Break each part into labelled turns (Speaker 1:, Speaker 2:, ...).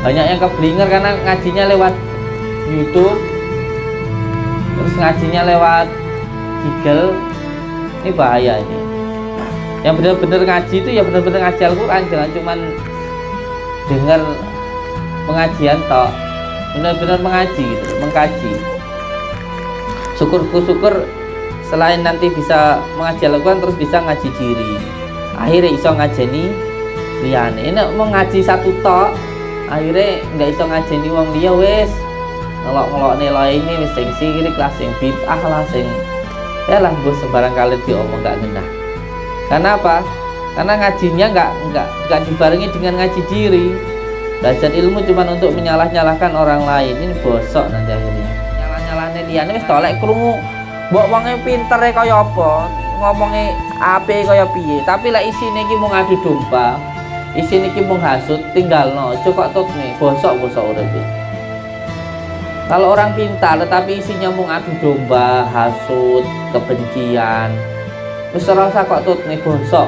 Speaker 1: Banyak yang keblinger karena ngajinya lewat YouTube, terus ngajinya lewat Google. Ini bahaya ini. Yang benar-benar ngaji itu ya benar-benar ngaji Al-Quran, jangan cuman dengar pengajian tok, benar-benar mengaji gitu, mengkaji. Syukur selain nanti bisa mengaji Al-Quran, terus bisa ngaji diri, akhirnya iso ngajeni liyane. Ini mau ngaji satu tok, akhirnya nggak iso ngajeni wong liya, wes ngelok-ngelok nilai ini wis sing sirik lah, sing bid'ah lah, sing ya lah bos sembarang kali diomong nggak ngenah. Karena apa? Karena ngajinya nggak dibarengi dengan ngaji diri. Belajar ilmu cuma untuk menyalah-nyalahkan orang lain, ini bosok nanti akhirnya. Nyalah-nyalahne liyane wis tolek krungu mbok wonge pintere kaya apa, ngomonge apike kaya piye, tapi lek isine iki mung adu domba, isine iki mung hasud, tinggalno, aja kok tutne, bosok-bosok uripe. Kalau orang pintar tetapi isinya mung adu domba, hasud, kebencian, wis ora usah kok tutne, bosok.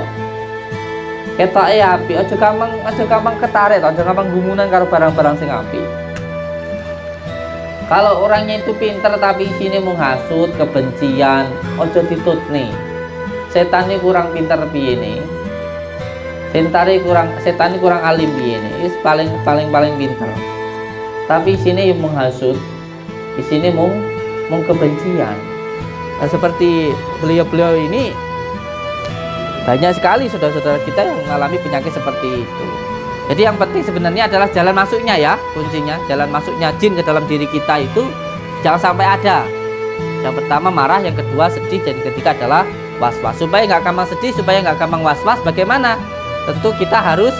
Speaker 1: Ketoke apik, aja gampang ketarik, aja gampang gumunan karo barang-barang sing apik. Kalau orangnya itu pintar tapi isinya mung hasud, kebencian, aja ditutne. Setan ini kurang pintar piye ne? Setan ini kurang alim piye ne? Wis paling pintar. Tapi isinya yang mung hasud, isinya mung kebencian. Nah, seperti beliau-beliau ini banyak sekali saudara-saudara kita yang mengalami penyakit seperti itu. Jadi yang penting sebenarnya adalah jalan masuknya ya, kuncinya jalan masuknya jin ke dalam diri kita itu jangan sampai ada. Yang pertama marah, yang kedua sedih, dan yang ketiga adalah was-was. Supaya nggak gampang sedih, supaya nggak gampang was-was, bagaimana? Tentu kita harus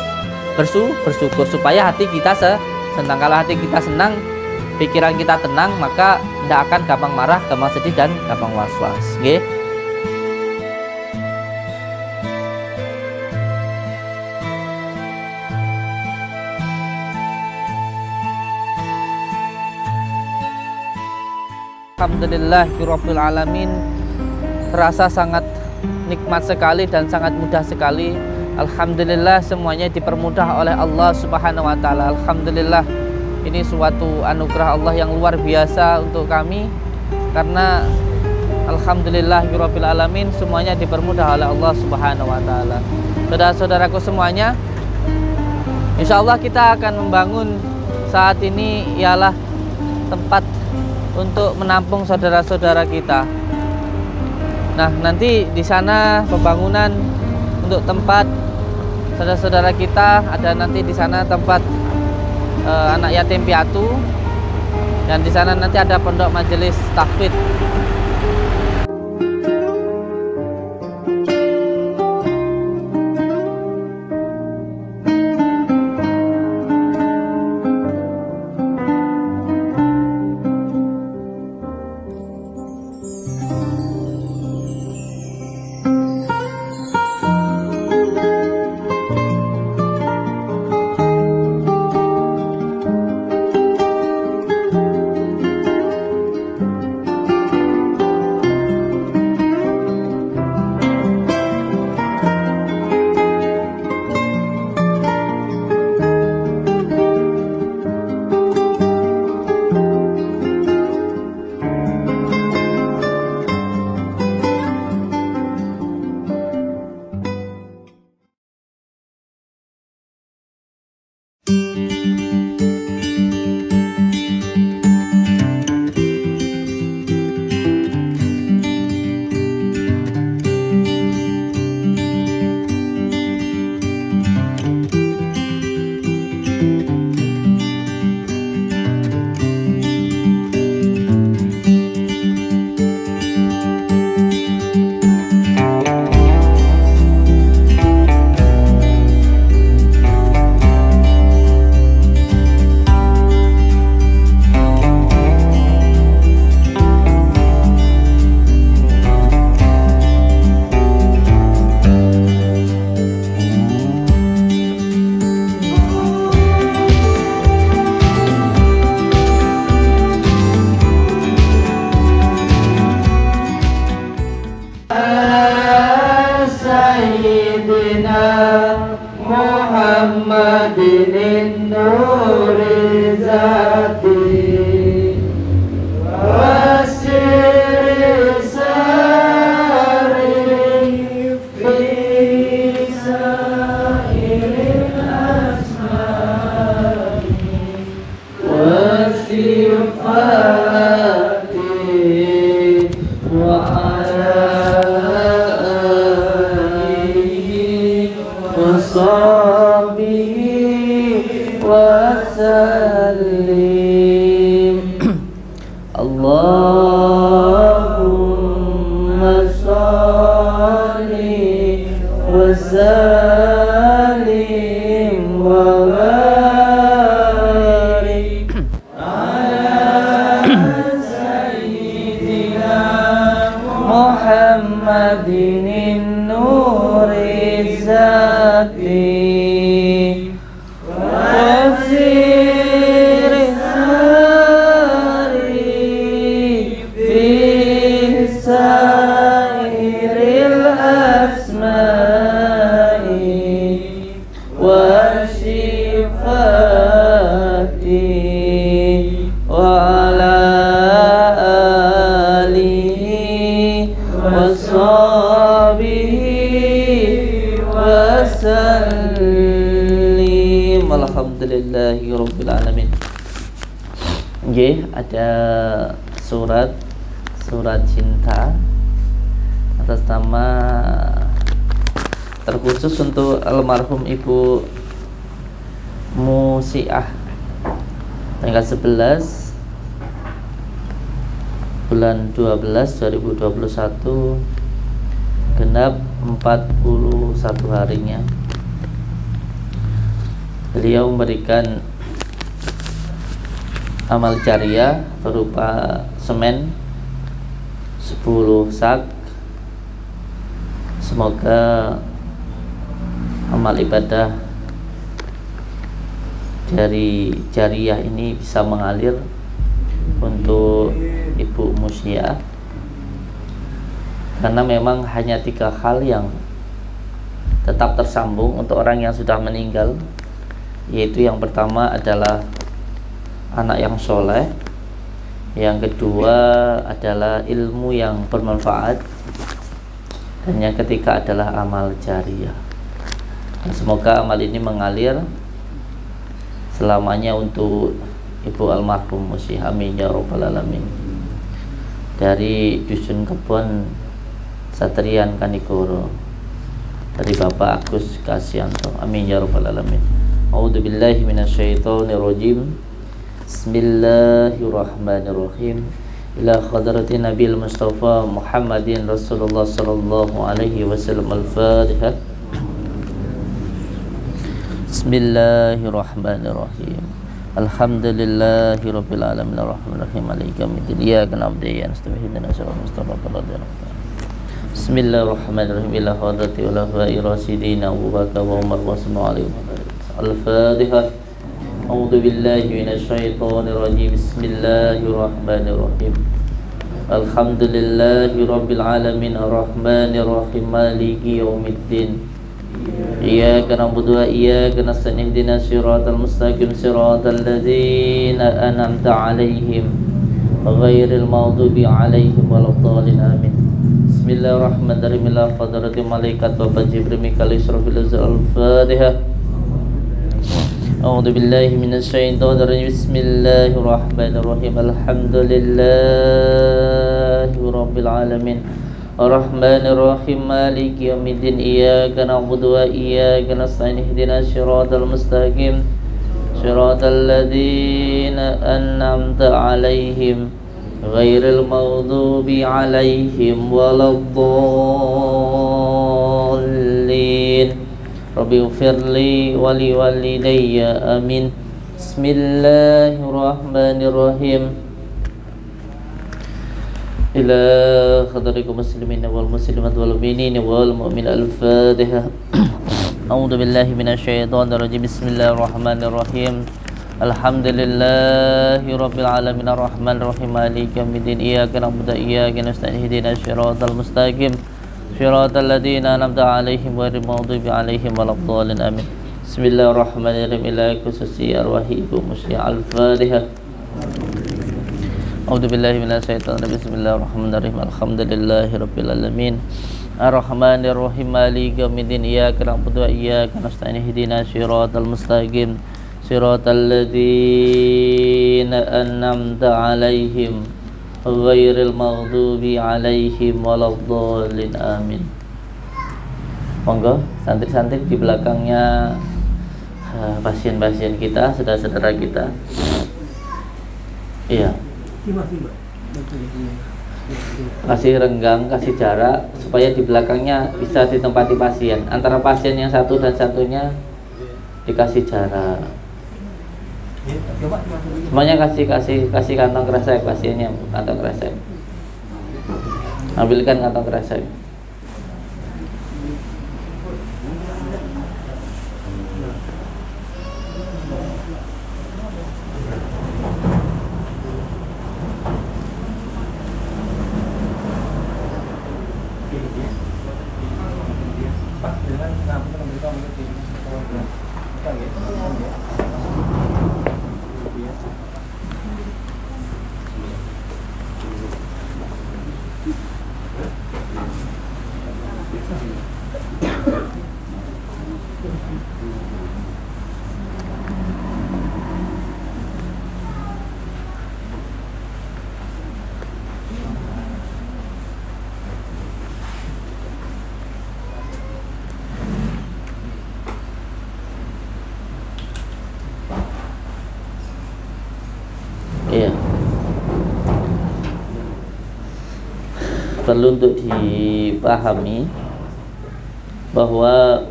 Speaker 1: bersyukur supaya hati kita senang. Kalau hati kita senang, pikiran kita tenang, maka tidak akan gampang marah, gampang sedih, dan gampang was-was. Nggih. Alhamdulillahirabbil alamin. Terasa sangat nikmat sekali dan sangat mudah sekali. Alhamdulillah semuanya dipermudah oleh Allah Subhanahu wa taala. Alhamdulillah, ini suatu anugerah Allah yang luar biasa untuk kami, karena alhamdulillahirabbil alamin semuanya dipermudah oleh Allah Subhanahu wa taala. Saudara-saudaraku semuanya, insyaallah kita akan membangun saat ini ialah tempat untuk menampung saudara-saudara kita. Nah, nanti di sana pembangunan untuk tempat saudara-saudara kita, ada nanti di sana tempat anak yatim piatu, dan di sana nanti ada pondok majelis tahfidz. Allahumma sholli wa sallim wa barik ala sayyidina Muhammadin nuri zati Alhamdulillahirrabbilalamin. Nggih, ada surat cinta atas nama terkhusus untuk almarhum Ibu Musiah, tanggal 11 bulan 12 2021, genap 41 harinya. Beliau memberikan amal jariah berupa semen 10 sak. Semoga amal ibadah dari jariah ini bisa mengalir untuk Ibu Musiah, karena memang hanya 3 hal yang tetap tersambung untuk orang yang sudah meninggal, yaitu yang pertama adalah anak yang soleh, yang kedua adalah ilmu yang bermanfaat, dan yang ketiga adalah amal jariah. Semoga amal ini mengalir selamanya untuk Ibu almarhum Musiah, amin ya rabbal alamin. Dari Dusun Kebon, Satrian Kanigoro, dari Bapak Agus Kasianto, amin ya rabbal alamin. A'udzu billahi minasyaitonir rajim. Bismillahirrahmanirrahim. Ila hadratin Nabil Mustafa Muhammadin Rasulullah sallallahu alaihi wasallam. Al-Fatihah. Bismillahirrahmanirrahim. Alhamdulillahirabbil alamin arrahmanir rahim maliki yaumiddin iyyaka na'budu wa iyyaka nasta'in ihdinas siratal mustaqim. Bismillahirrahmanirrahim. Ila hadratil ulama'i rasyidin Abu Bakar wa Umar wa sallallahu alaihi wasallam. Al-Fatihah. A'udzu billahi minasyaitonir rajim. Bismillahirrahmanirrahim. Alhamdulillahirabbil alamin arrahmanir rahim maliki yaumiddin iyyaka na'budu wa iyyaka nasta'in ihdinas siratal mustaqim siratal ladzina an'amta 'alaihim ghairil maghdubi 'alaihim waladdallin amin. Bismillahirrahmanirrahim. Ila hadratil malaikat wa Jibril Mikail Israfil. Al-Fatihah. A'udzu billahi minasyaitonir rajim. Bismillahirrahmanirrahim. Alhamdulillahirabbil alamin arrahmanir rahim maliki yaumiddin iyyaka na'budu wa iyyaka nasta'in ihdinas siratal mustaqim siratal ladzina an'amta 'alaihim ghairil maghdubi 'alaihim waladdallin. Rabbi ighfirli wa li walidayya amin. Bismillahirrahmanirrahim. Ila hadratikum muslimin wal muslimat wal mu'minin wal mu'min. Al-Fatihah. A'udzu billahi minasyaitonir rajim. Bismillahirrahmanirrahim. Alhamdulillahirabbil alamin arrahmanir rahim maliki yaumiddin iyyaka na'budu wa iyyaka nasta'in ihdinas siratal mustaqim siratal ladzina an'amta 'alaihim ghairil maghdubi 'alaihim waladdallin amin. Bismillahirrahmanirrahim. Ila khususi arwahi ibu musyi al-Fatihah. A'udzu billahi minasyaitonir rajim. Bismillahirrahmanirrahim. Alhamdulillahirabbil alamin. Ar-Rahmanir-Rahim. Maliki yaumiddin. Iyyaka na'budu wa iyyaka nasta'in. Ihdinas siratal mustaqim. Siratal ladzina an'amta 'alaihim ghairil maghdubi 'alaihim waladdallin. Amin. Monggo santri-santri di belakangnya pasien-pasien kita, saudara-saudara kita. Iya. Kasih renggang, kasih jarak supaya di belakangnya bisa ditempati pasien. Antara pasien yang satu dan satunya dikasih jarak. Semuanya kasih kantong kresek pasiennya, kantong kresek. Ambilkan kantong kresek. Iya. Perlu untuk dipahami bahwa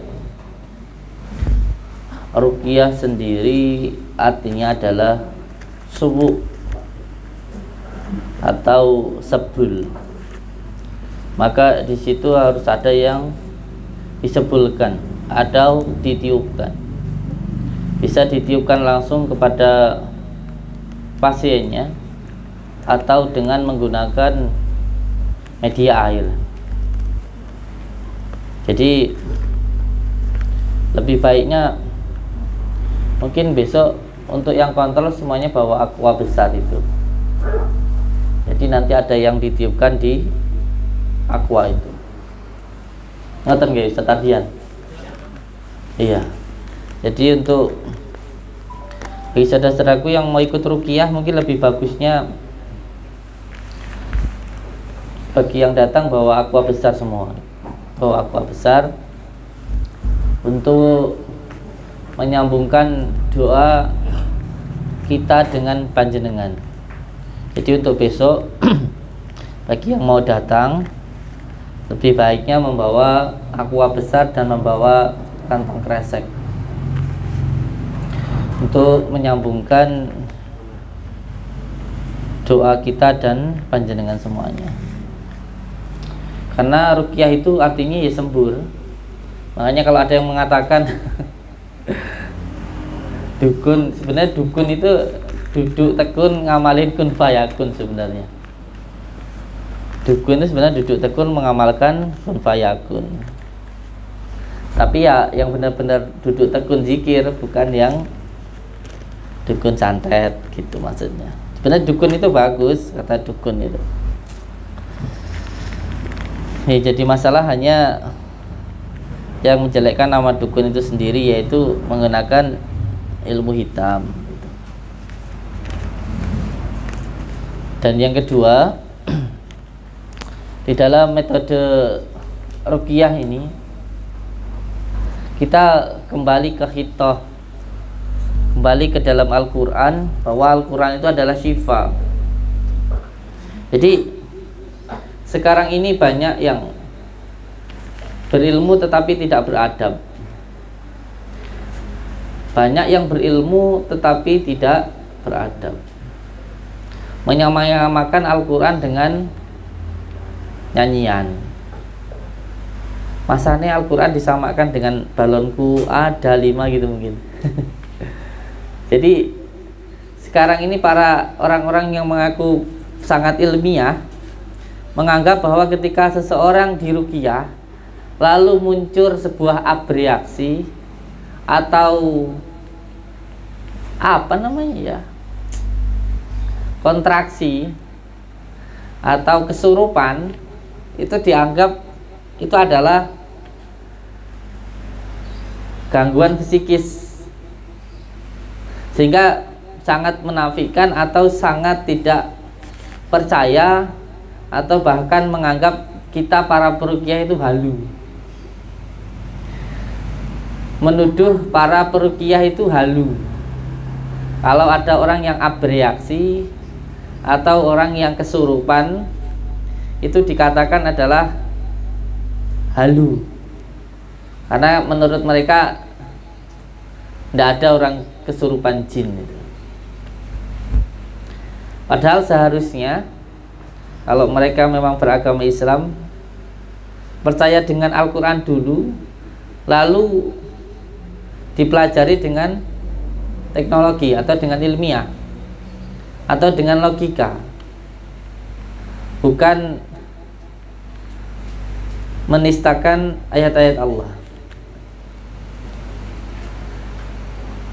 Speaker 1: ruqyah sendiri artinya adalah subu atau sebul. Maka di situ harus ada yang disebulkan atau ditiupkan. Bisa ditiupkan langsung kepada pasiennya atau dengan menggunakan media air. Jadi lebih baiknya mungkin besok untuk yang kontrol semuanya bawa aqua besar itu. Jadi nanti ada yang ditiupkan di aqua itu. Ngoten nggih Ustaz Ardian? Iya. Jadi untuk bagi saudara-saudaraku yang mau ikut ruqyah mungkin lebih bagusnya bagi yang datang bawa aqua besar semua. Bawa aqua besar untuk menyambungkan doa kita dengan panjenengan. Jadi untuk besok bagi yang mau datang lebih baiknya membawa aqua besar dan membawa kantong kresek untuk menyambungkan doa kita dan panjenengan semuanya. Karena ruqyah itu artinya ya sembur. Makanya kalau ada yang mengatakan dukun, sebenarnya dukun itu duduk tekun ngamalin kun fayakun sebenarnya. Dukun itu sebenarnya duduk tekun mengamalkan kun fayakun. Tapi ya yang benar-benar duduk tekun zikir, bukan yang dukun santet gitu maksudnya. Sebenarnya dukun itu bagus, kata dukun itu. Ya, jadi masalah hanya yang menjelekkan nama dukun itu sendiri, yaitu menggunakan ilmu hitam. Dan yang kedua, di dalam metode ruqyah ini kita kembali ke khitoh, kembali ke dalam Al-Quran, bahwa Al-Quran itu adalah syifa. Jadi sekarang ini banyak yang berilmu tetapi tidak beradab. Banyak yang berilmu tetapi tidak beradab. Menyamakan Al-Quran dengan nyanyian. Masanya Al-Quran disamakan dengan balonku ada 5 gitu mungkin. Jadi sekarang ini para orang-orang yang mengaku sangat ilmiah menganggap bahwa ketika seseorang diruqyah lalu muncul sebuah abreaksi atau apa namanya ya, kontraksi atau kesurupan, itu dianggap itu adalah gangguan psikis, sehingga sangat menafikan atau sangat tidak percaya atau bahkan menganggap kita para peruqyah itu halu, menuduh para peruqyah itu halu. Kalau ada orang yang abreaksi atau orang yang kesurupan, itu dikatakan adalah halu, karena menurut mereka tidak ada orang kesurupan jin itu. Padahal seharusnya kalau mereka memang beragama Islam, percaya dengan Al-Quran dulu, lalu dipelajari dengan teknologi atau dengan ilmiah atau dengan logika, bukan menistakan ayat-ayat Allah.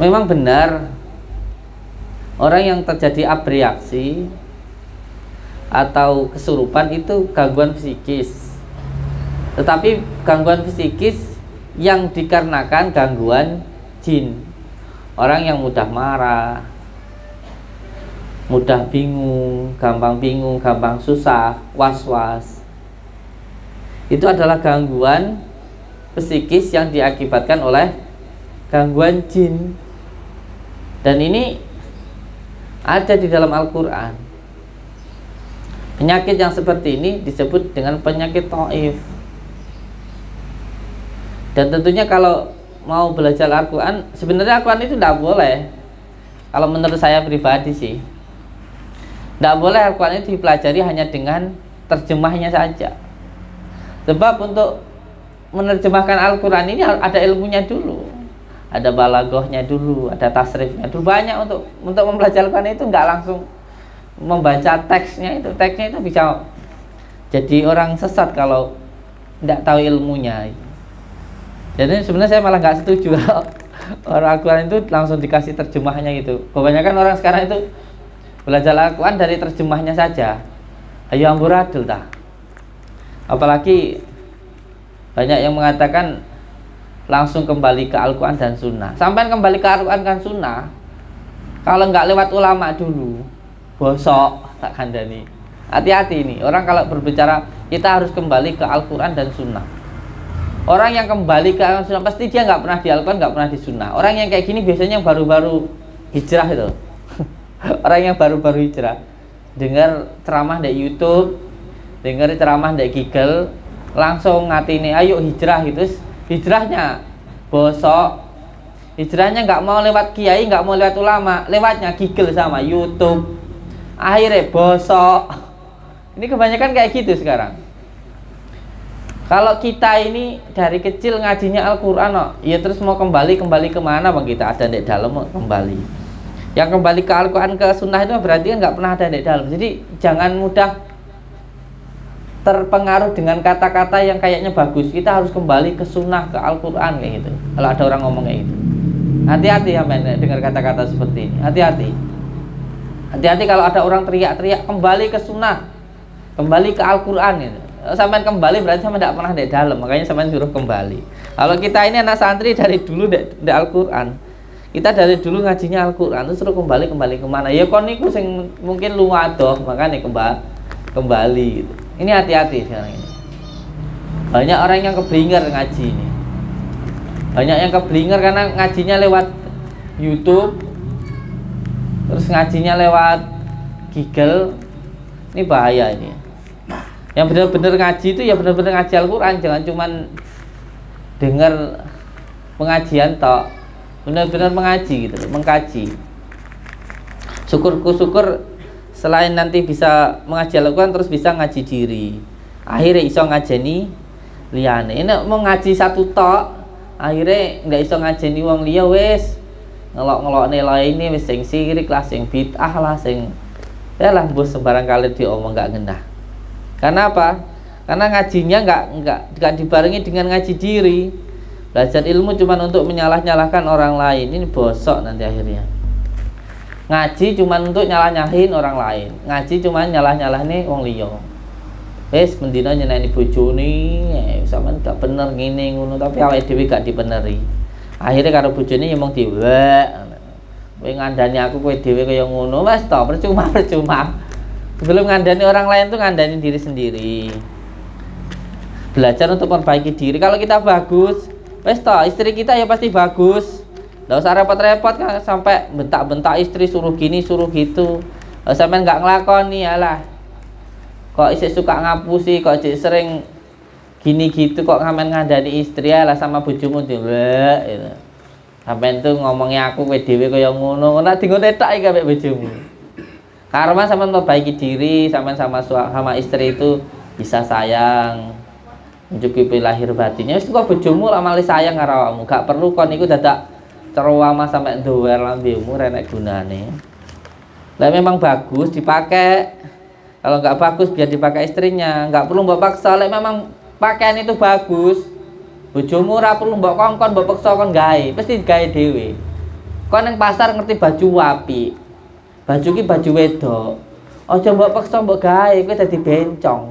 Speaker 1: Memang benar orang yang terjadi abreaksi atau kesurupan itu gangguan psikis, tetapi gangguan psikis yang dikarenakan gangguan jin. Orang yang mudah marah, mudah bingung, gampang susah, was-was, itu adalah gangguan psikis yang diakibatkan oleh gangguan jin. Dan ini ada di dalam Al-Quran. Penyakit yang seperti ini disebut dengan penyakit taif. Dan tentunya kalau mau belajar Al-Quran, sebenarnya Al-Quran itu tidak boleh, kalau menurut saya pribadi sih, tidak boleh Al-Quran itu dipelajari hanya dengan terjemahnya saja. Sebab untuk menerjemahkan Al-Quran ini ada ilmunya dulu, ada balaghahnya dulu, ada tasrifnya dulu, banyak. Untuk mempelajari Al-Quran itu nggak langsung membaca teksnya itu bisa jadi orang sesat kalau tidak tahu ilmunya. Jadi sebenarnya saya malah nggak setuju kalau orang Al-Quran itu langsung dikasih terjemahnya gitu. Kebanyakan orang sekarang itu belajar Al-Quran dari terjemahnya saja. Ayo amburadul dah. Apalagi banyak yang mengatakan langsung kembali ke Al-Quran dan Sunnah. Sampai kembali ke Al-Quran dan Sunnah, kalau nggak lewat ulama dulu, bosok tak kandani. Hati-hati ini, orang kalau berbicara kita harus kembali ke Al-Quran dan Sunnah. Orang yang kembali ke Al-Quran dan Sunnah pasti dia nggak pernah di Al-Quran, nggak pernah di Sunnah. Orang yang kayak gini biasanya yang baru-baru hijrah itu. Orang yang baru-baru hijrah, dengar ceramah di YouTube, dengar ceramah di Google, langsung ngatini ayo hijrah gitu. Hijrahnya bosok, hijrahnya nggak mau lewat kiai, nggak mau lewat ulama, lewatnya Google sama YouTube, akhirnya bosok. Ini kebanyakan kayak gitu sekarang. Kalau kita ini dari kecil ngajinya Al-Quran, ya terus mau kembali kemana bang? Kita ada di dalam mau kembali. Yang kembali ke Al-Quran ke Sunnah itu berarti kan nggak pernah ada di dalam. Jadi jangan mudah terpengaruh dengan kata-kata yang kayaknya bagus. Kita harus kembali ke Sunnah, ke Al-Quran kayak gitu. Kalau ada orang ngomong kayak gitu, hati-hati ya men, dengar kata-kata seperti ini. Hati-hati. Hati-hati kalau ada orang teriak-teriak kembali ke Sunnah, kembali ke Al-Quran gitu. Sampai kembali berarti sama tidak pernah di dalam, makanya sampai suruh kembali. Kalau kita ini anak santri dari dulu di Al-Quran, kita dari dulu ngajinya Al-Quran, terus suruh kembali kemana? Ya kon niku sing mungkin lu wadoh, makanya kembali gitu. Ini hati-hati sekarang ini. Banyak orang yang keblinger ngaji ini. Banyak yang keblinger karena ngajinya lewat YouTube, terus ngajinya lewat Google. Ini bahaya ini. Yang benar-benar ngaji itu ya benar-benar ngaji Al-Quran, jangan cuman dengar pengajian tok. Benar-benar mengaji gitu, mengkaji. Syukur selain nanti bisa mengaji Al-Quran, terus bisa ngaji diri. Akhirnya iso ngajeni liyane. Ini mau ngaji satu tok, akhirnya nggak iso ngajeni wong liya wis. Ngelok-ngelok nilai ini wis sing sirik lah, sing bid'ah lah, sing ya lah bos sembarang kali diomong nggak ngenah. Karena apa? Karena ngajinya nggak dibarengi dengan ngaji diri. Belajar ilmu cuma untuk menyalah-nyalahkan orang lain, ini bosok nanti akhirnya. Ngaji cuma untuk nyalah-nyalahin orang lain, ngaji cuma nyalah-nyalahne wong liya. Wis mendina nyeneni bojone, sampean gak bener ngene ngono, tapi awake dhewe gak dipeneri. Akhirnya karo bojone ya mung diwek. Kowe ngandani aku kowe dhewe kaya ngono, wis to, percuma. Sebelum ngandani orang lain tuh ngandani diri sendiri. Belajar untuk memperbaiki diri. Kalau kita bagus, wis to, istri kita ya pasti bagus. Nggak usah repot-repot kan sampai bentak-bentak istri suruh gini suruh gitu. Sampai nggak ngelakoni alah. Kok isih suka ngapusi, kok isih sering gini gitu, kok ngamen ngandani istri alah sama bojomu dhewe gitu. Sampai itu ngomongnya aku kowe dhewe kaya ngono, nek dingono tok iki ambek bojomu. Karena sampean memperbaiki diri, sampean sama istri itu bisa sayang, mencukupi lahir batinnya. Wis kok bojomu lah malah sayang karo awakmu, gak perlu kon iku dadak cerewama sampai ndower lambemu renek gunane. Lah memang bagus dipakai. Kalau nggak bagus biar dipakai istrinya, nggak perlu mbok paksa. Lek memang pakaian itu bagus, bojomu ora perlu mbok kongkon mbok paksa kon gawe, pasti gawe dhewe. Kon ning pasar ngerti baju apik. Baju ki baju wedok. Aja mbok paksa mbok gawe, kowe dadi bencong.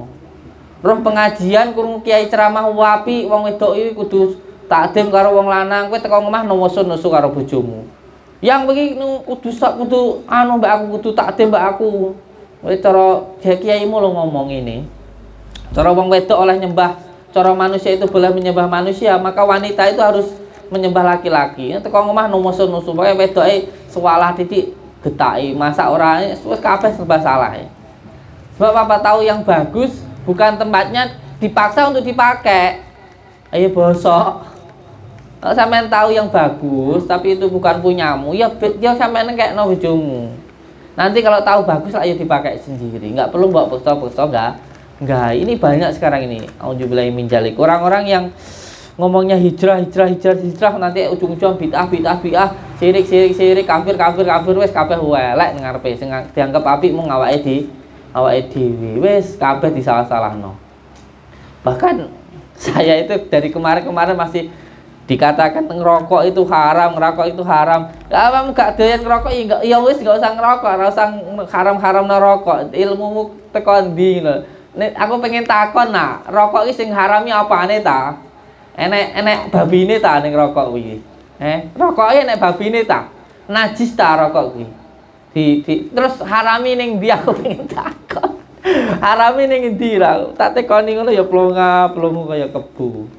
Speaker 1: Roh pengajian krungu kiai ceramah apik, wong wedok iki kudu takdim karo wong lanang, kowe teko omah nusu karo bojomu. Yang begini kudu anu mbak aku kudu takdim mbak aku. Kowe cara kiaimu lo ngomong ini. Cara wong wedok oleh nyembah, cara manusia itu boleh menyembah manusia, maka wanita itu harus menyembah laki-laki. Teko omah nusu pokoke wedoke sewalah titik getaki, masak ora wis kabeh serba salah. Sebab apa tahu yang bagus bukan tempatnya dipaksa untuk dipakai. Ayo bosok. Kalau sampean tahu yang bagus tapi itu bukan punyamu, ya sampean nekekno bojomu. Nanti kalau tahu bagus lah ya dipakai sendiri, nggak perlu bawa paksa-paksa enggak. Ini banyak sekarang ini. Auzubillahi min dzalik. Orang-orang yang ngomongnya hijrah nanti ujung-ujung bid'ah, syirik, kafir wis kabeh elek ning ngarepe sing dianggap apik mung awake dhewe. Wis kabeh disalah-salahno. Bahkan saya itu dari kemarin masih dikatakan ngerokok itu haram. Lah kamu gak doyan ngerokok ya wis gak usah ngerokok, ora usah haram ngerokok. Ilmumu teko ndi lho. Nek aku pengen takon nak, rokok iki sing harami apane ta? Enek babine ta ning rokok kuwi. Rokok iki enek babine ta? Najis ta rokok kuwi? Terus harami ning ndi aku pengen takon. Harami ning ndi ra? Tak tekoni ngono ya plonga-plongu kaya kebu.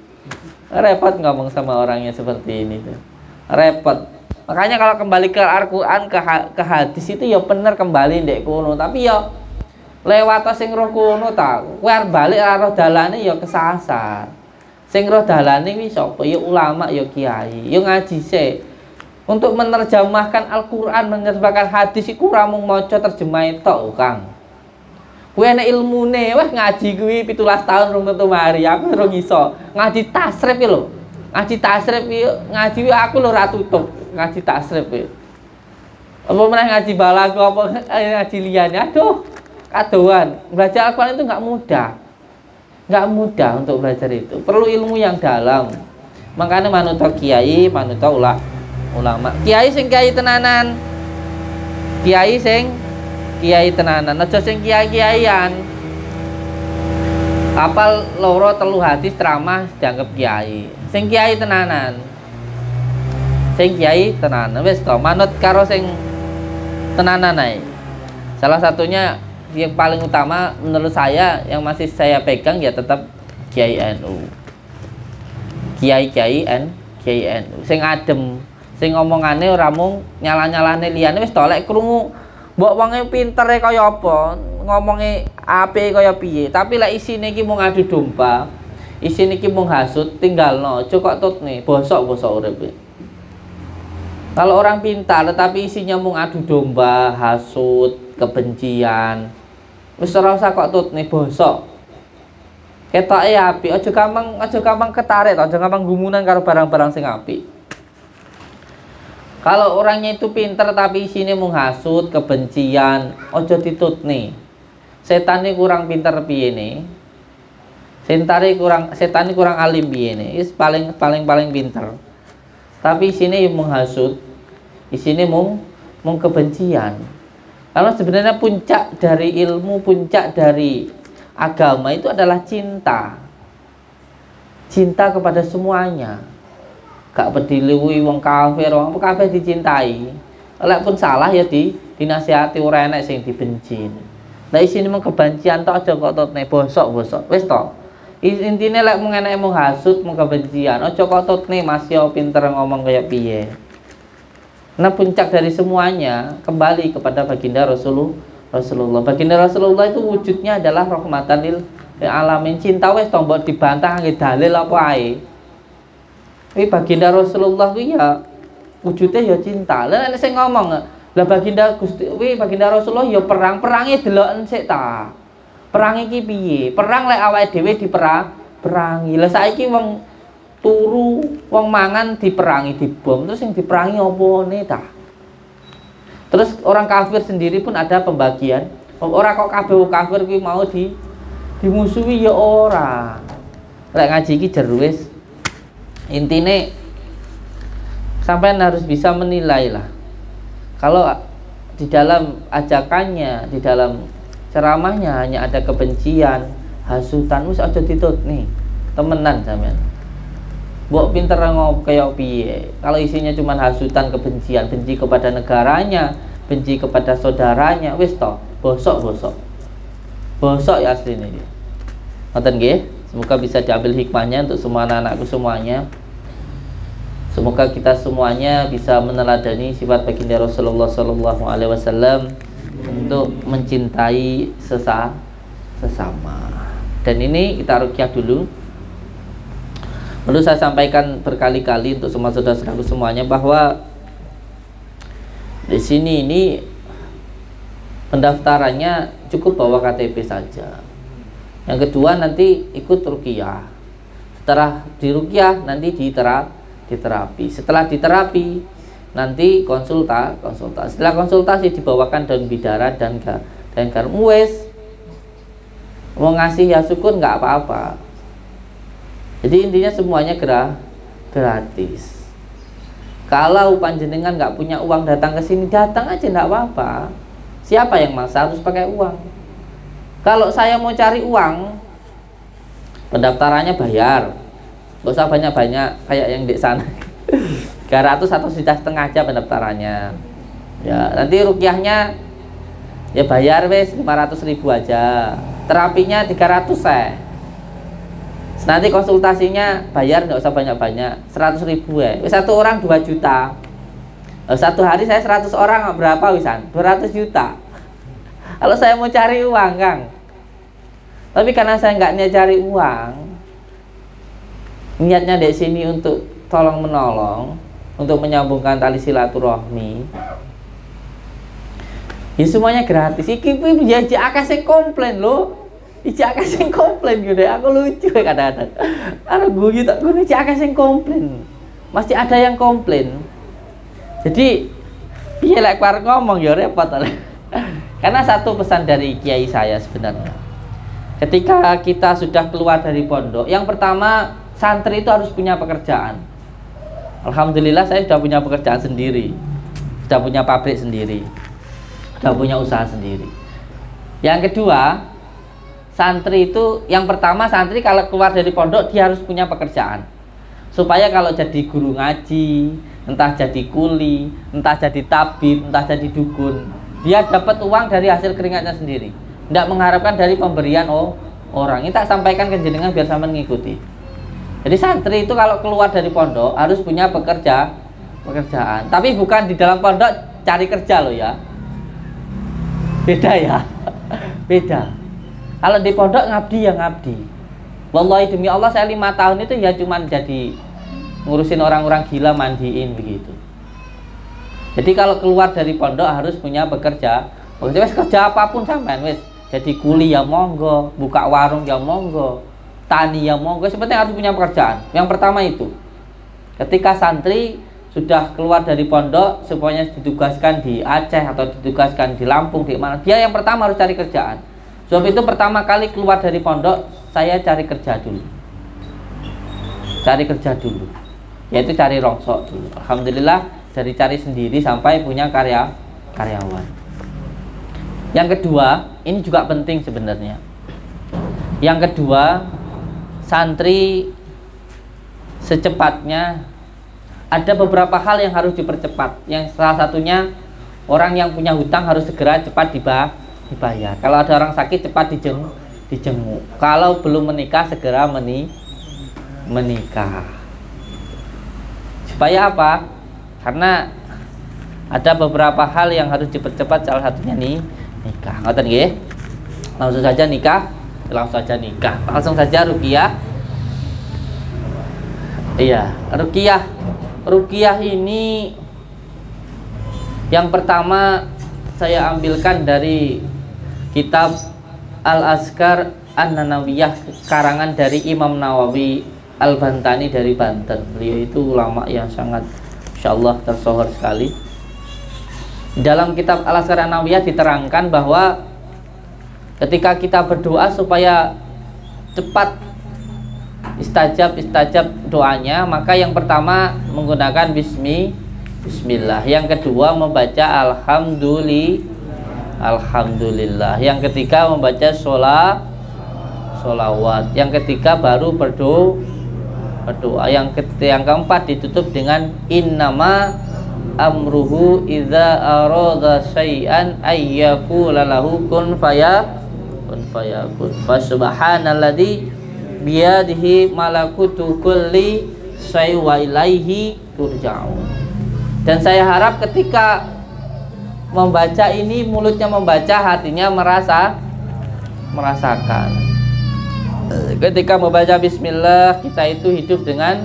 Speaker 1: Repot ngomong sama orangnya seperti ini tuh. Repot. Makanya kalau kembali ke Al-Qur'an ke hadis itu ya bener kembali ndek kono, tapi ya lewat sing roh kono ta. Kowe arep balik karo dalane ya kesasar. Sing roh dalane kuwi sapa? Ya ulama, ya kiai, ya ngaji sik. Untuk menerjemahkan Al-Qur'an, menerjemahkan hadis iku ora mung maca terjemahe tok, Kang. Kowe enek ilmune, wis ngaji kuwi 17 tahun rung tentu mari. Aku ora iso. Ngaji tasrif lho. Ngaji tasrif ngaji aku lho ora tutup. Ngaji tasrif kuwi. Apa meneh ngaji balago apa ngaji liyane. Aduh, kadoan. Belajar Al-Qur'an itu enggak mudah. Enggak mudah untuk belajar itu. Perlu ilmu yang dalam. Makanya manut kiai, manut ulama. Kiai sing kiai tenanan. Kiai tenanan, aja sing kiai-kiaian. Apal loro telu hadis ceramah dianggap kiai. Sing kiai tenanan. Wis to, manut karo sing tenanan ae. Salah satunya yang paling utama menurut saya yang masih saya pegang ya tetap Kiai NU. Kiai NU sing adem, sing ngomongane ora mung nyala-nyalane liyane wis to lek krungu mbok wonge pintere kaya apa, ngomonge apike kaya piye, tapi lek isine iki mung adu domba, isine iki mung hasud, tinggalno, aja kok tutne, bosok-bosok uripe. Kalau orang pintar tetapi isinya mung adu domba, hasud, kebencian, wis ora usah kok tutne, bosok. Ketoke apik, aja gampang ketarik, aja gampang gumunan karo barang-barang sing apik. Kalau orangnya itu pinter tapi isinya mung hasud, kebencian, ojo ditutne. Setan ini kurang pinter piye nih. Setan ini kurang alim piye nih, is paling pinter. Tapi isine yang menghasut, isine mung kebencian. Karena sebenarnya puncak dari ilmu, puncak dari agama itu adalah cinta. Cinta kepada semuanya. Gak peduli wong kafir, wong kabeh dicintai. Lek pun salah ya dinasihati, ora enek sing dibenci. Lah isine mung kebencian tok aja kok totne bosok-bosok. Wis to. Intine lek mung eneke mung hasud, mung kebencian, aja kok totne Mas yo pinter ngomong kaya piye. Nah puncak dari semuanya kembali kepada baginda Rasulullah. Baginda Rasulullah itu wujudnya adalah rahmatan lil alamin. Cinta wis to mbok dibantah ngge dalil apa ae. Tapi baginda Rasulullah ku ya wujudnya ya cinta. Lah nek sing ngomong, lah baginda Gusti baginda Rasulullah ya perange deloken sik ta. Perang iki piye? Perang lek awake dhewe diperangi. Lah saiki wong turu, wong mangan diperangi, dibom, terus yang diperangi opone ta? Terus orang kafir sendiri pun ada pembagian. Ora kok kabeh wong kafir kuwi mau dimusuhi ya ora. Lek ngaji iki jero wis intine sampean harus bisa menilai lah. Kalau di dalam ajakannya, di dalam ceramahnya hanya ada kebencian, hasutan, wis aja ditut nih. Temenan sampean. Mbok pinter ngop kayak piye. Kalau isinya cuma hasutan, kebencian, benci kepada negaranya, benci kepada saudaranya, wis to, bosok ya asline iki. Ngoten nggih. Semoga bisa diambil hikmahnya untuk semua anak-anakku semuanya. Semoga kita semuanya bisa meneladani sifat baginda Rasulullah sallallahu alaihi wasallam untuk mencintai sesama. Dan ini kita ruqyah dulu. Perlu saya sampaikan berkali-kali untuk semua saudara-saudaraku semuanya bahwa di sini ini pendaftarannya cukup bawa KTP saja. Yang kedua nanti ikut ruqyah. Setelah di ruqyah nanti diterapi. Setelah diterapi nanti konsultasi. Setelah konsultasi dibawakan daun bidara dan garam. Wes mau ngasih ya syukur nggak apa-apa. Jadi intinya semuanya gratis. Kalau panjenengan nggak punya uang datang ke sini, datang aja nggak apa-apa. Siapa yang maksa harus pakai uang? Kalau saya mau cari uang, pendaftarannya bayar. Gak usah banyak-banyak kayak yang di sana. 300 atau sudah setengah aja pendaftarannya. Ya, nanti ruqyahnya ya bayar wes 500.000 aja. Terapinya 300 saya. Nanti konsultasinya bayar nggak usah banyak-banyak, 100.000 ya. Wis satu orang 2 juta. Satu hari saya 100 orang berapa wisan? 200 juta. Kalau saya mau cari uang, Kang. Tapi karena saya nggak niat cari uang, niatnya di sini untuk tolong menolong, untuk menyambungkan tali silaturahmi. Ya semuanya gratis. Iki kuwi menjadi akase komplain loh. Iki akase komplain gitu. Aku lucu kadang-kadang. Karena gue gitu, gue iki akase komplain. Masih ada yang komplain. Jadi piye lek par ngomong ya repot. Karena satu pesan dari kiai saya sebenarnya. Ketika kita sudah keluar dari pondok, yang pertama santri itu harus punya pekerjaan. Alhamdulillah saya sudah punya pekerjaan sendiri, sudah punya pabrik sendiri, sudah punya usaha sendiri. Yang kedua, santri itu yang pertama santri kalau keluar dari pondok dia harus punya pekerjaan. Supaya kalau jadi guru ngaji, entah jadi kuli, entah jadi tabib, entah jadi dukun, dia dapat uang dari hasil keringatnya sendiri. Tidak mengharapkan dari pemberian orang. Ini tak sampaikan ke jenengan biar sama mengikuti. Jadi santri itu kalau keluar dari pondok harus punya pekerjaan. Tapi bukan di dalam pondok cari kerja loh ya. Beda ya. Beda. Kalau di pondok ngabdi ya ngabdi. Wallahi demi Allah saya 5 tahun itu ya cuman jadi ngurusin orang-orang gila mandiin begitu. Jadi kalau keluar dari pondok harus punya pekerja. Wes kerja apapun sampean wes. Jadi kuli ya monggo, buka warung ya monggo, tani ya monggo, seperti harus punya pekerjaan. Yang pertama itu, ketika santri sudah keluar dari pondok, semuanya ditugaskan di Aceh atau ditugaskan di Lampung, di mana, dia yang pertama harus cari kerjaan. Sebab itu pertama kali keluar dari pondok, saya cari kerja dulu. Cari kerja dulu. Yaitu cari rongsok dulu. Alhamdulillah dari cari sendiri sampai punya karyawan. Yang kedua, ini juga penting sebenarnya. Yang kedua, santri secepatnya ada beberapa hal yang harus dipercepat. Yang salah satunya, orang yang punya hutang harus segera cepat dibayar. Kalau ada orang sakit cepat dijenguk. Kalau belum menikah segera menikah. Supaya apa? Karena ada beberapa hal yang harus dipercepat, salah satunya nih nikah. Ngoten nggih? Langsung saja nikah, langsung saja nikah. Langsung saja ruqyah. Iya, ruqyah ini yang pertama saya ambilkan dari kitab Al-Azkar An-Nanawiyah karangan dari Imam Nawawi Al-Bantani dari Banten. Beliau itu ulama yang sangat insyaallah tersohor sekali. Dalam kitab Al-Azkar An-Nanawiyah diterangkan bahwa ketika kita berdoa supaya cepat istajab doanya, maka yang pertama menggunakan bismillah, yang kedua membaca alhamdulillah, yang ketiga membaca sholawat, yang ketiga baru berdoa, yang keempat ditutup dengan innama amruhu idza arada syai'an ayyaqula lahu kun fayakun fa subhanalladzi biyadihi malakutu kulli syai' wa ilaihi turja'un. Dan saya harap ketika membaca ini, mulutnya membaca, hatinya merasakan. Ketika membaca bismillah, kita itu hidup dengan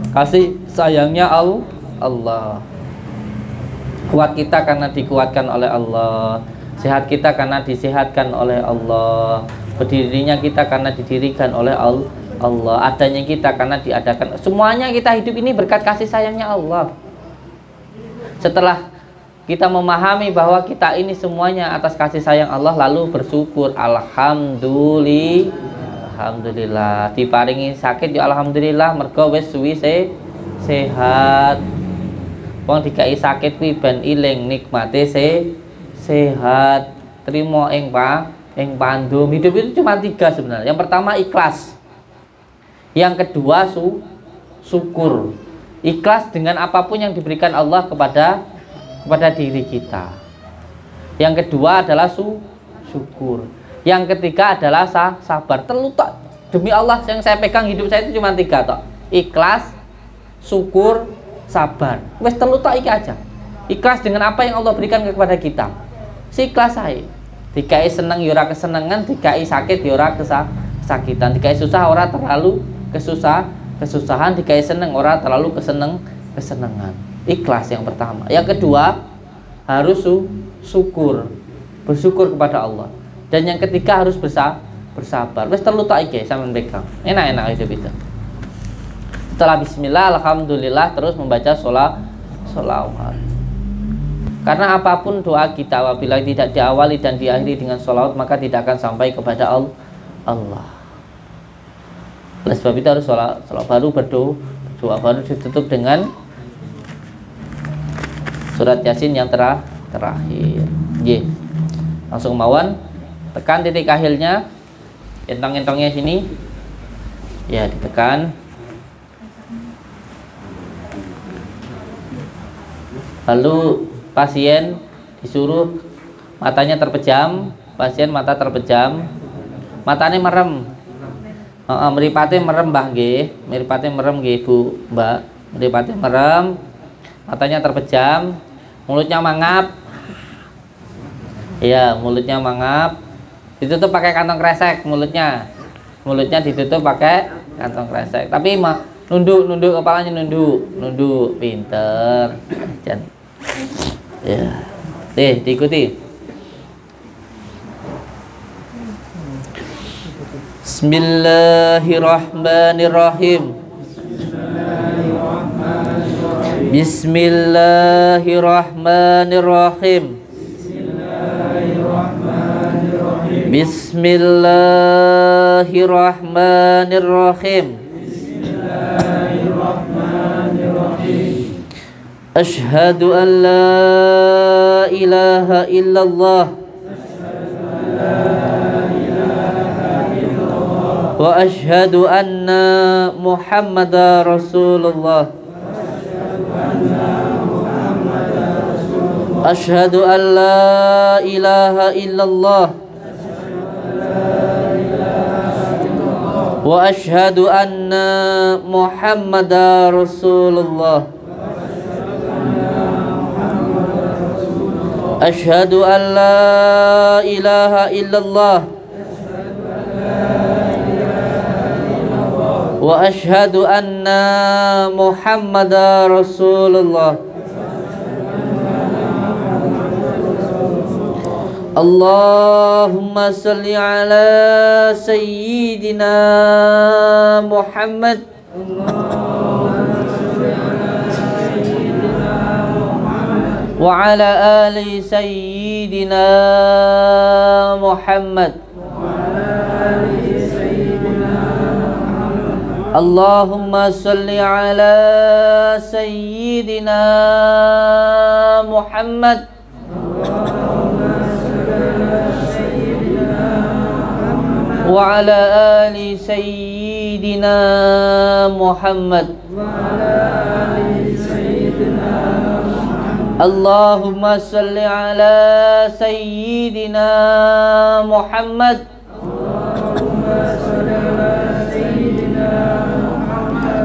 Speaker 1: kasih sayangnya Allah. Kuat kita karena dikuatkan oleh Allah, sehat kita karena disehatkan oleh Allah, berdirinya kita karena didirikan oleh Allah, adanya kita karena diadakan. Semuanya kita hidup ini berkat kasih sayangnya Allah. Setelah kita memahami bahwa kita ini semuanya atas kasih sayang Allah, lalu bersyukur, alhamdulillah. Diparingi sakit ya alhamdulillah, mergo wis suwi sehat. Wong dikai sakit kuwi ben iling nikmate sehat. Trimo ing pandum. Hidup itu cuma 3 sebenarnya. Yang pertama ikhlas. Yang kedua syukur. Ikhlas dengan apapun yang diberikan Allah kepada diri kita. Yang kedua adalah syukur. Yang ketiga adalah sabar. Terlutak demi Allah, yang saya pegang hidup saya itu cuma 3 tok. Ikhlas, syukur, sabar. Wes terlutak iki aja. Ikhlas dengan apa yang Allah berikan kepada kita. Si ikhlas saya. Dikai seneng ya ora kesenengan, dikai sakit ya ora kesakitan, dikai susah ora terlalu kesusahan, dikai seneng ora terlalu kesenengan. Ikhlas yang pertama. Yang kedua harus syukur, bersyukur kepada Allah. Dan yang ketiga harus bersabar. Wes terlutak iki sampean pegang. Enak-enak hidup itu. Setelah bismillah, alhamdulillah, terus membaca sholawat. Karena apapun doa kita apabila tidak diawali dan diakhiri dengan sholawat, maka tidak akan sampai kepada Allah. Oleh sebab itu harus sholawat baru berdoa baru ditutup dengan surat Yasin yang terakhir. Langsung mawon tekan titik akhirnya, entong-entongnya sini ya, ditekan. Lalu pasien disuruh matanya terpejam, pasien mata terpejam, matanya merem, mripate merem mbah nggih, mripate merem nggih Bu, Mbak, mripate merem, matanya terpejam, mulutnya mangap, iya mulutnya mangap, ditutup pakai kantong kresek mulutnya ditutup pakai kantong kresek, tapi nunduk kepalanya nunduk, pinter, ya, diikuti. Bismillahirrahmanirrahim. Bismillahirrahmanirrahim. Bismillahirrahmanirrahim. Asyhadu an la ilaha illallah wa asyhadu anna Muhammadar Rasulullah. Asyhadu an la ilaha illallah wa asyhadu anna Muhammadar Rasulullah. Asyhadu an la ilaha illallah wa asyhadu anna Muhammadar Rasulullah. Allahumma salli ala sayyidina Muhammad wa ala ali sayyidina Muhammad. Allahumma salli ala sayyidina Muhammad wa ala ali sayyidina Muhammad. Allahumma salli ala sayyidina Muhammad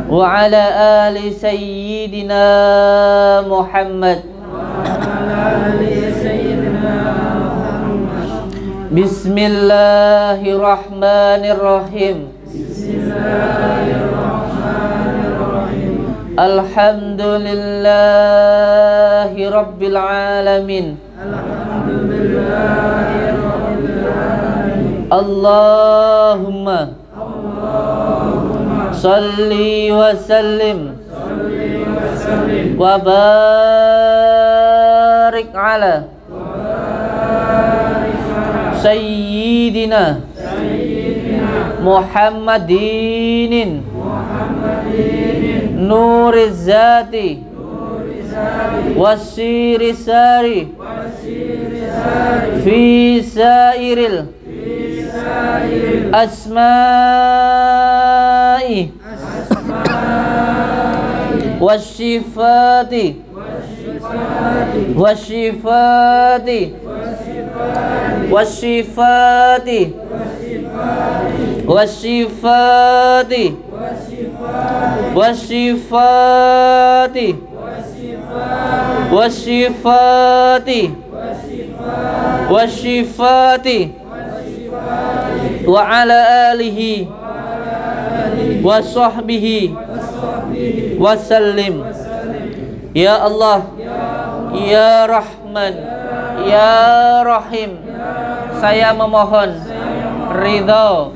Speaker 1: wa ala ali sayyidina Muhammad. Bismillahirrahmanirrahim. Alhamdulillahi rabbil alamin. Allahumma salli wa sallim wa barik ala Sayyidina Muhammadin Nuriz Zati Wasiri Sari Fi Sairil Asma'i Wasyifati Wasyifati Wasyifati Wasyifati Wasyifati Wasyifati Wasyifati wa ala alihi wa sahbihi wa sallim. Ya Allah, Ya Rahman, Ya Rahim, saya memohon ridha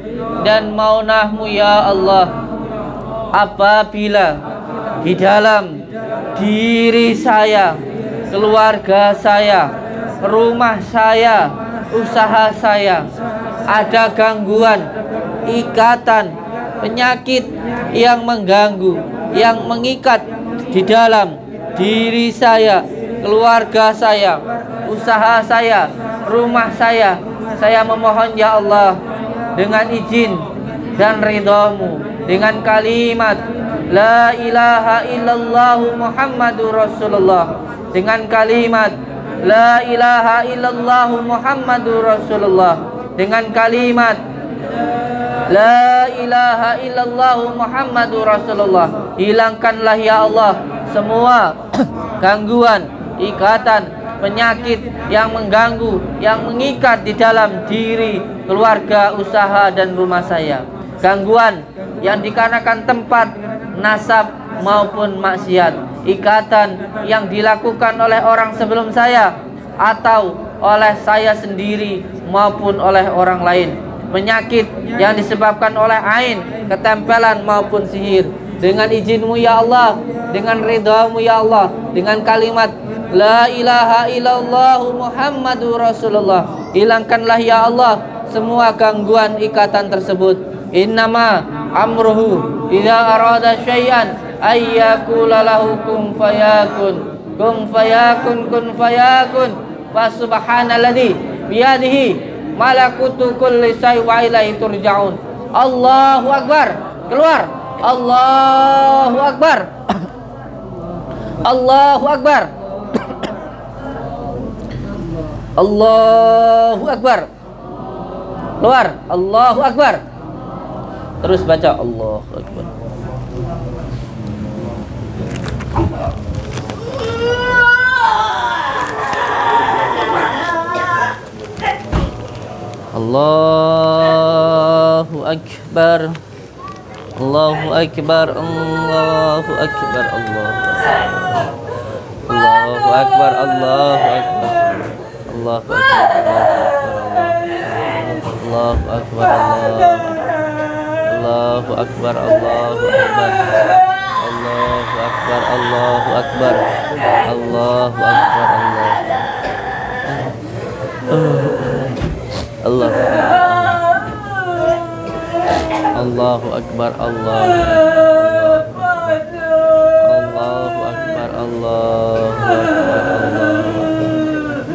Speaker 1: dan maunah-Mu ya Allah apabila di dalam diri saya, keluarga saya, rumah saya, usaha saya ada gangguan, ikatan, penyakit yang mengganggu, yang mengikat di dalam diri saya, keluarga saya, usaha saya, rumah saya memohon ya Allah dengan izin dan ridha-Mu, dengan kalimat La ilaha illallah Muhammadur Rasulullah, dengan kalimat La ilaha illallah Muhammadur Rasulullah, dengan kalimat La ilaha illallah Muhammadur Rasulullah. Hilangkanlah ya Allah semua gangguan, ikatan, penyakit yang mengganggu, yang mengikat di dalam diri, keluarga, usaha dan rumah saya. Gangguan yang dikarenakan tempat, nasab maupun maksiat, ikatan yang dilakukan oleh orang sebelum saya atau oleh saya sendiri maupun oleh orang lain, penyakit yang disebabkan oleh ain, ketempelan maupun sihir. Dengan izin-Mu ya Allah, dengan ridha-Mu ya Allah, dengan kalimat La ilaha illallah Muhammadur Rasulullah, hilangkanlah ya Allah semua gangguan ikatan tersebut. Innama amruhu idza arada syai'an ayyakula lahu kun fayakun. Kun fayakun kun fayakun. Fa subhanalladzi biyadihi malakutu kulli syai' wa ilaihi turja'un. Allahu akbar. Keluar. Allahu akbar. Allahu akbar. Allahu akbar. Keluar. Allahu akbar. Terus baca Allahu akbar. Allahu akbar. Allahu akbar. Allahu akbar. Allahu akbar. Allahu akbar. Allahu akbar. Allahu akbar. Allahu akbar. Allahu akbar.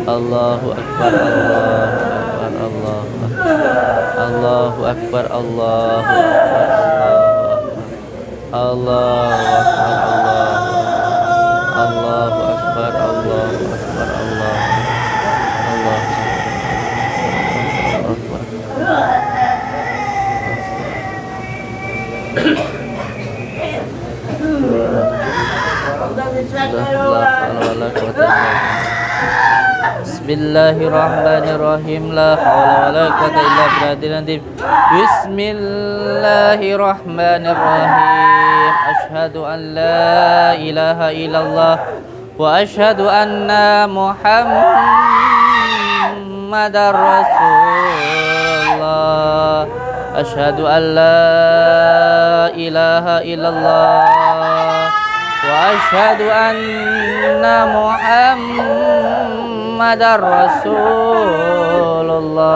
Speaker 1: Allahu akbar. Allahu akbar. Allah. Allahu akbar. Allahu akbar. Allahu akbar. Allahu akbar. Bismillahirrahmanirrahim. La haula wala quwwata illa billah. Bismillahirrahmanirrahim. Asyhadu an la ilaha illallah wa asyhadu anna Muhammadar Rasulullah. Asyhadu an la ilaha illallah wa asyhadu anna Muhammadar Rasulullah.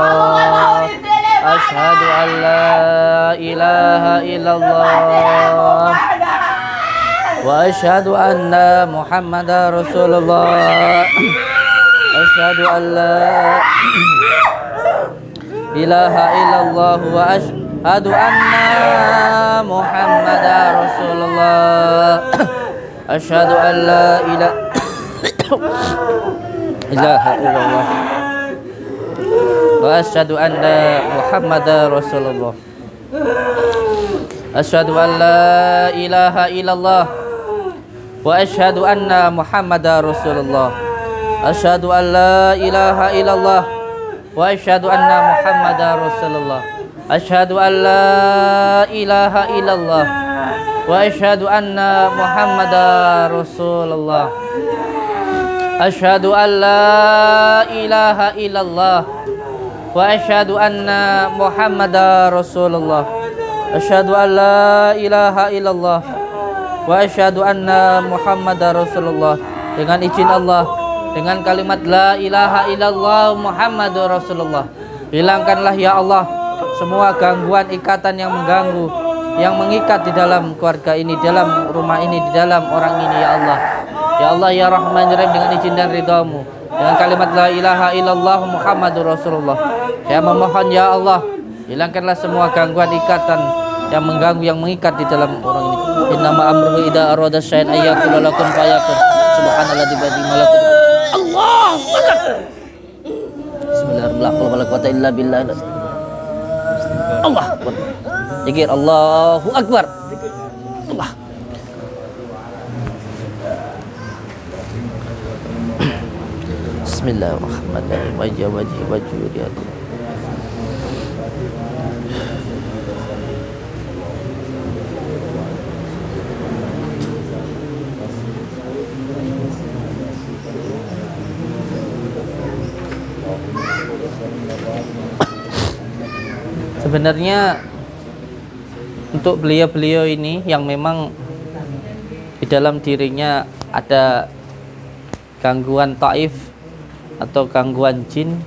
Speaker 1: Asyhadu an la ilaha illallah wa asyhadu anna Muhammadar Rasulullah. Asyhadu an la ilaha illallah wa asyhadu anna Muhammadar Rasulullah. Asyhadu an la ilaha illallah wa asyhadu anna Muhammadar Rasulullah. Asyhadu an la ilaha illallah wa asyhadu anna Muhammadar Rasulullah. Asyhadu an la ilaha illallah wa asyhadu anna Muhammadar Rasulullah. Asyhadu an la ilaha illallah wa asyhadu anna Muhammadar Rasulullah. Asyhadu an la ilaha illallah wa asyhadu anna Muhammadar Rasulullah. Asyhadu an la ilaha illallah wa asyhadu anna Muhammadar Rasulullah. Dengan izin Allah, dengan kalimat la ilaha illallah Muhammadur Rasulullah, hilangkanlah ya Allah semua gangguan ikatan yang mengganggu, yang mengikat di dalam keluarga ini, dalam rumah ini, di dalam orang ini ya Allah. Ya Allah ya Rahman ya Rahim, dengan izin dan ridhamu, dengan kalimat la ilaha illallah Muhammadur Rasulullah, saya memohon ya Allah, hilangkanlah semua gangguan ikatan yang mengganggu, yang mengikat di dalam orang ini. Innama amruhu idza arada syai'an ayyaqula lakum fayakun. Subhanalladzi biyadihi malakut. Allahu akbar. Bismillahirrahmanirrahim. La haula wala quwwata illa billah. Allah akbar. Zikir Allahu akbar. Allah. Bismillahirrahmanirrahim. Wajah wajhi wajhuriyat. Sebenarnya untuk beliau-beliau ini yang memang di dalam dirinya ada gangguan taif atau gangguan jin,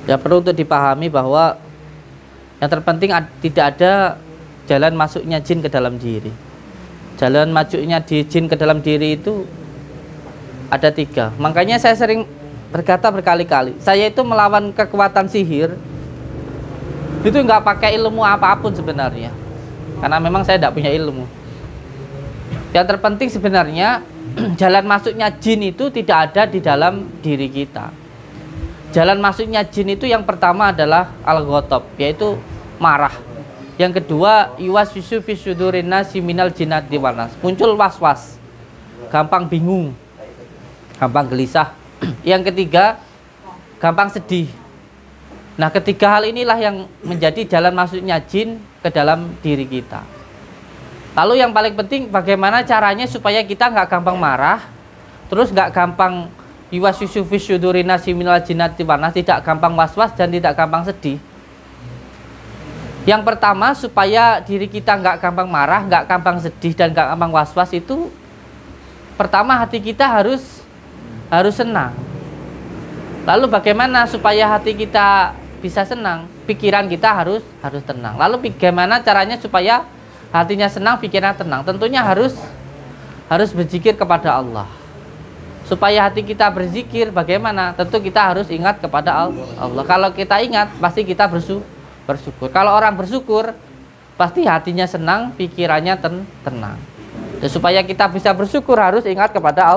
Speaker 1: Ya perlu untuk dipahami bahwa yang terpenting tidak ada jalan masuknya jin ke dalam diri. Jalan masuknya jin ke dalam diri itu ada 3. Makanya saya sering berkata berkali-kali, saya itu melawan kekuatan sihir itu nggak pakai ilmu apapun sebenarnya, karena memang saya tidak punya ilmu. Yang terpenting sebenarnya jalan masuknya jin itu tidak ada di dalam diri kita. Jalan masuknya jin itu yang pertama adalah al-ghotob, yaitu marah. Yang kedua, yuwaswisu fi sudurin nasi minal jinnati wan nas, muncul was-was, gampang bingung, gampang gelisah. Yang ketiga, gampang sedih. Nah, ketiga hal inilah yang menjadi jalan masuknya jin ke dalam diri kita. Lalu yang paling penting, bagaimana caranya supaya kita nggak gampang marah, terus nggak gampang yuwaswisu fi sudurin nasi minal jinnati wan nas, tidak gampang was-was dan tidak gampang sedih. Yang pertama, supaya diri kita nggak gampang marah, nggak gampang sedih, dan nggak gampang was-was itu, pertama hati kita harus senang. Lalu bagaimana supaya hati kita bisa senang? Pikiran kita harus tenang. Lalu bagaimana caranya supaya hatinya senang, pikiran tenang? Tentunya harus berzikir kepada Allah. Supaya hati kita berzikir, bagaimana? Tentu kita harus ingat kepada Allah. Kalau kita ingat, pasti kita bersyukur. Kalau orang bersyukur, pasti hatinya senang, pikirannya tenang. Dan supaya kita bisa bersyukur, harus ingat kepada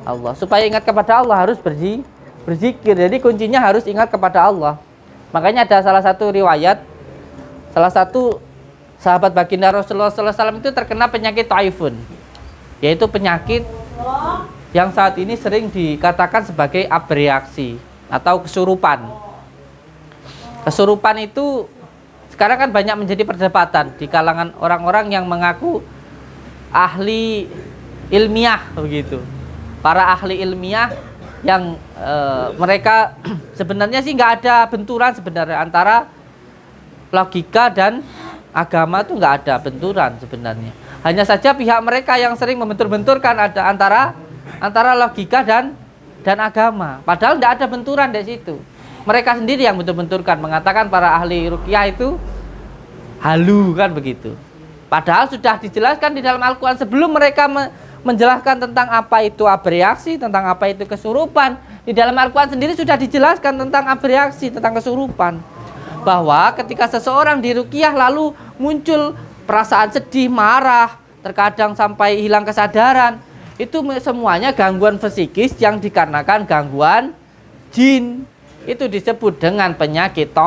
Speaker 1: Allah. Supaya ingat kepada Allah, harus berzikir. Jadi kuncinya harus ingat kepada Allah. Makanya ada salah satu riwayat, salah satu sahabat baginda Rasulullah SAW itu terkena penyakit taifun, yaitu penyakit yang saat ini sering dikatakan sebagai abreaksi atau kesurupan. Kesurupan itu sekarang kan banyak menjadi perdebatan di kalangan orang-orang yang mengaku ahli ilmiah begitu. Para ahli ilmiah yang mereka sebenarnya sih nggak ada benturan sebenarnya antara logika dan agama, tuh nggak ada benturan sebenarnya. Hanya saja pihak mereka yang sering membentur-benturkan ada antara logika dan agama. Padahal tidak ada benturan di situ. Mereka sendiri yang bentur-benturkan, mengatakan para ahli ruqyah itu halu kan begitu. Padahal sudah dijelaskan di dalam Al-Quran sebelum mereka menjelaskan tentang apa itu abreaksi, tentang apa itu kesurupan. Di dalam Al-Quran sendiri sudah dijelaskan tentang abreaksi, tentang kesurupan. Bahwa ketika seseorang diruqyah lalu muncul perasaan sedih, marah, terkadang sampai hilang kesadaran, itu semuanya gangguan psikis yang dikarenakan gangguan jin. Itu disebut dengan penyakit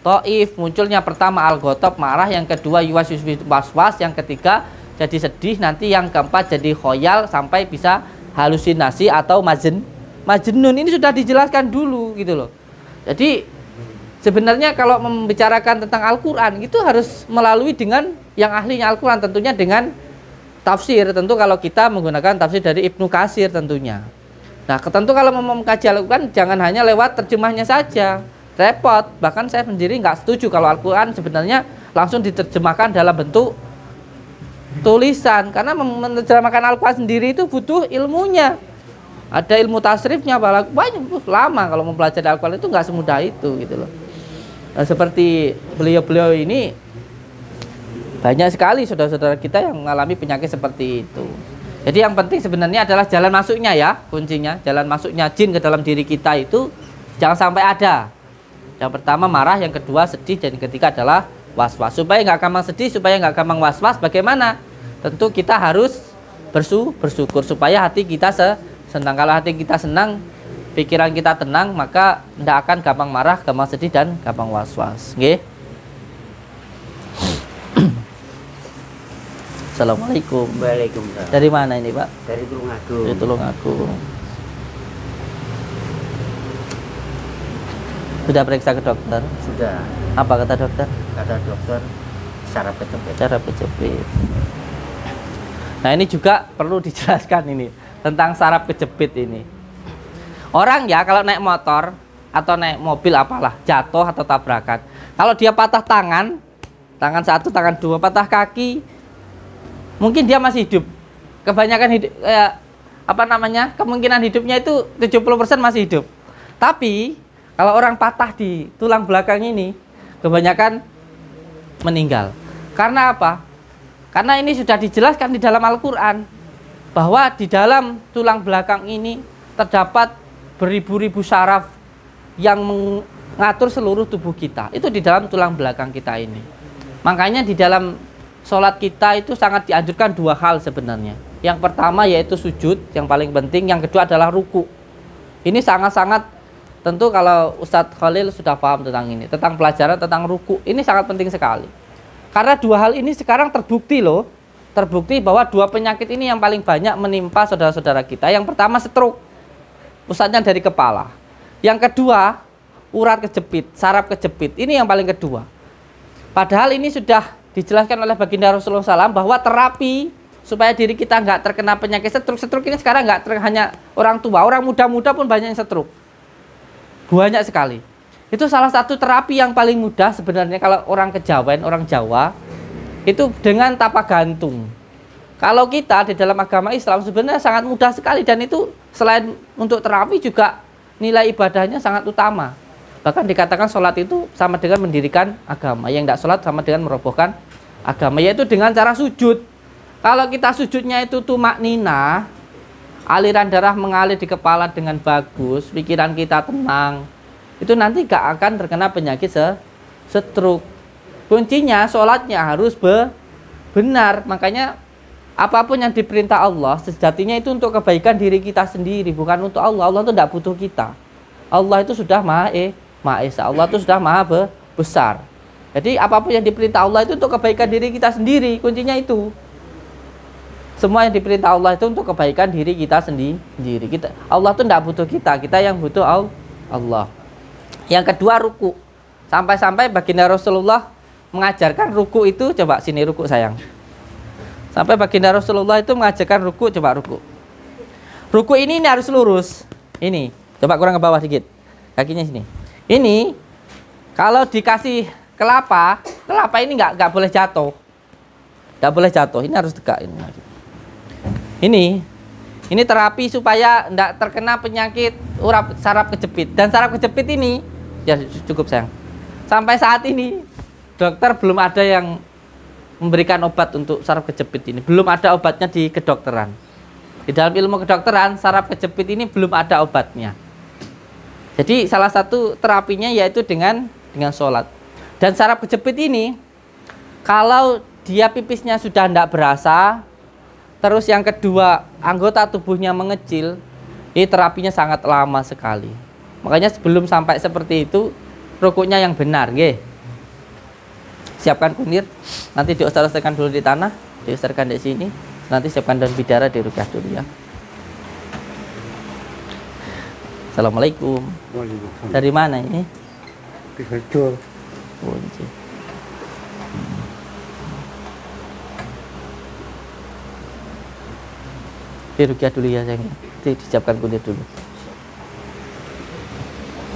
Speaker 1: to'if. Munculnya pertama al-ghotob, marah, yang kedua yuwaswisu was-was, yang ketiga jadi sedih, nanti yang keempat jadi khoyal sampai bisa halusinasi atau majnun. Ini sudah dijelaskan dulu gitu loh. Jadi sebenarnya kalau membicarakan tentang Al-Quran itu harus melalui dengan yang ahlinya Al-Quran, tentunya dengan tafsir. Tentu kalau kita menggunakan tafsir dari Ibnu Katsir tentunya. Nah, tentu kalau mau mengkaji Al-Quran jangan hanya lewat terjemahnya saja, repot. Bahkan saya sendiri nggak setuju kalau Al-Quran sebenarnya langsung diterjemahkan dalam bentuk tulisan, karena menerjemahkan Al-Quran sendiri itu butuh ilmunya, ada ilmu tasrifnya, banyak lama kalau mempelajari Al-Quran itu nggak semudah itu gitu loh. Nah, seperti beliau-beliau ini banyak sekali saudara-saudara kita yang mengalami penyakit seperti itu. Jadi yang penting sebenarnya adalah jalan masuknya ya, kuncinya jalan masuknya jin ke dalam diri kita itu jangan sampai ada. Yang pertama marah, yang kedua sedih, dan yang ketiga adalah was-was. Supaya nggak gampang sedih, supaya nggak gampang was-was, bagaimana? Tentu kita harus bersyukur supaya hati kita senang. Kalau hati kita senang, pikiran kita tenang, maka tidak akan gampang marah, gampang sedih, dan gampang was-was. Nggih. Assalamualaikum.
Speaker 2: Waalaikumsalam.
Speaker 1: Dari mana ini, Pak?
Speaker 2: Dari Tulungagung.
Speaker 1: Dari Tulungagung. Sudah periksa ke dokter?
Speaker 2: Sudah.
Speaker 1: Apa kata dokter?
Speaker 2: Kata dokter saraf kejepit.
Speaker 1: Saraf kejepit. Nah, ini juga perlu dijelaskan ini tentang saraf kejepit ini. Orang ya kalau naik motor atau naik mobil apalah, jatuh atau tabrakan, kalau dia patah tangan satu, tangan dua, patah kaki, mungkin dia masih hidup. Kebanyakan hidup, kemungkinan hidupnya itu 70% masih hidup. Tapi Kalau orang patah di tulang belakang ini, kebanyakan meninggal. Karena apa? Karena ini sudah dijelaskan di dalam Al-Quran, bahwa di dalam tulang belakang ini terdapat beribu-ribu syaraf yang mengatur seluruh tubuh kita. Itu di dalam tulang belakang kita ini. Makanya di dalam sholat kita itu sangat dianjurkan dua hal sebenarnya. Yang pertama yaitu sujud, yang paling penting. Yang kedua adalah ruku. Ini sangat-sangat, tentu kalau Ustadz Khalil sudah paham tentang ini, tentang pelajaran tentang ruku. Ini sangat penting sekali. Karena dua hal ini sekarang terbukti loh. Terbukti bahwa dua penyakit ini yang paling banyak menimpa saudara-saudara kita. Yang pertama stroke, pusatnya dari kepala. Yang kedua urat kejepit, saraf kejepit. Ini yang paling kedua. Padahal ini sudah dijelaskan oleh baginda Rasulullah SAW bahwa terapi supaya diri kita nggak terkena penyakit stroke. Stroke ini sekarang nggak hanya orang tua, orang muda-muda pun banyak yang stroke. Banyak sekali. Itu salah satu terapi yang paling mudah sebenarnya kalau orang Kejawen, orang Jawa, itu dengan tapak gantung. Kalau kita di dalam agama Islam sebenarnya sangat mudah sekali, dan itu selain untuk terapi juga nilai ibadahnya sangat utama. Bahkan dikatakan sholat itu sama dengan mendirikan agama. Yang tidak sholat sama dengan merobohkan agama, yaitu dengan cara sujud. Kalau kita sujudnya itu tumak nina, aliran darah mengalir di kepala dengan bagus, pikiran kita tenang, itu nanti gak akan terkena penyakit stroke. Kuncinya sholatnya harus benar. Makanya apapun yang diperintah Allah sejatinya itu untuk kebaikan diri kita sendiri, bukan untuk Allah. Allah itu tidak butuh kita. Allah itu sudah Maha Esa. Allah itu sudah Maha besar. Jadi apapun yang diperintah Allah itu untuk kebaikan diri kita sendiri. Kuncinya itu. Semua yang diperintah Allah itu untuk kebaikan diri kita sendiri. Allah itu tidak butuh kita. Kita yang butuh Allah. Yang kedua ruku. Sampai-sampai baginda Rasulullah mengajarkan ruku itu. Coba sini ruku sayang. Sampai baginda Rasulullah itu mengajarkan ruku. Coba ruku. Ruku ini harus lurus. Ini. Coba kurang ke bawah sedikit. Kakinya sini. Ini kalau dikasih kelapa ini nggak boleh jatuh. Nggak boleh jatuh. Ini harus tegak ini. Ini terapi supaya tidak terkena penyakit saraf kejepit. Dan saraf kejepit ini ya cukup sayang. Sampai saat ini dokter belum ada yang memberikan obat untuk saraf kejepit ini. Belum ada obatnya di kedokteran. Di dalam ilmu kedokteran saraf kejepit ini belum ada obatnya. Jadi salah satu terapinya yaitu dengan sholat. Dan saraf kejepit ini kalau dia pipisnya sudah tidak berasa, terus yang kedua anggota tubuhnya mengecil, ini terapinya sangat lama sekali. Makanya sebelum sampai seperti itu, rukuknya yang benar, nggih. Siapkan kunir, nanti diustar-ustarkan dulu di tanah, diustarkan di sini, nanti siapkan daun bidara di rukyah dulu ya. Assalamualaikum.
Speaker 2: Waalaikumsalam.
Speaker 1: Dari mana ini?
Speaker 2: Betul.
Speaker 1: Kunci. Di rukyah dulu ya sayang. Disiapkan kunir dulu.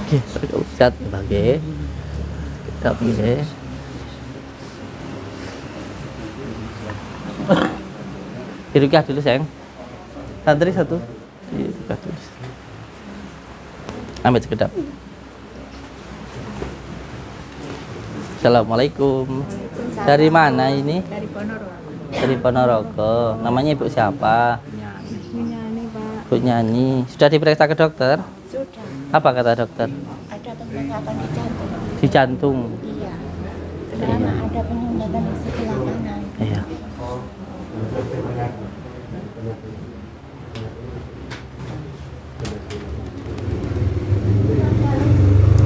Speaker 1: Oke, Ustaz bagi. Kita pilih. Di rukyah dulu sayang. Santri satu. Di rukyah dulu. Ambil sekedap. Assalamualaikum. Dari mana ini?
Speaker 3: Dari Ponorogo.
Speaker 1: Dari Ponorogo. Namanya ibu siapa?
Speaker 3: Menyanyi, Pak.
Speaker 1: Bu Nyanyi. Sudah diperiksa ke dokter?
Speaker 3: Sudah.
Speaker 1: Apa kata dokter?
Speaker 3: Ada pembengkakan di jantung.
Speaker 1: Di jantung.
Speaker 3: Iya. Karena ada penyumbatan di sebelah kanan.
Speaker 1: Iya.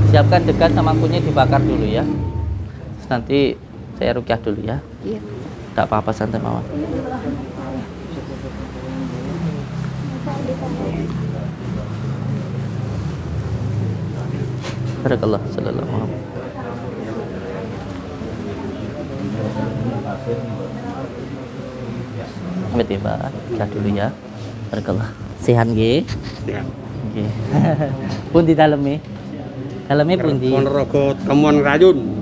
Speaker 1: Siapkan dekat sama kunyit dibakar dulu ya. Terus nanti saya rukyah dulu ya.
Speaker 3: Iya.
Speaker 1: Tidak apa-apa, santai mawar. Barakallah sallallahu alaihi wasallam. Amit ya Pak, rukyah dulu ya. Barakallah. Sehat nggih?
Speaker 2: Ya.
Speaker 1: Nggih. Pun di dalamnya. Dalamnya pun di
Speaker 2: Ponorogo Temon Rayun.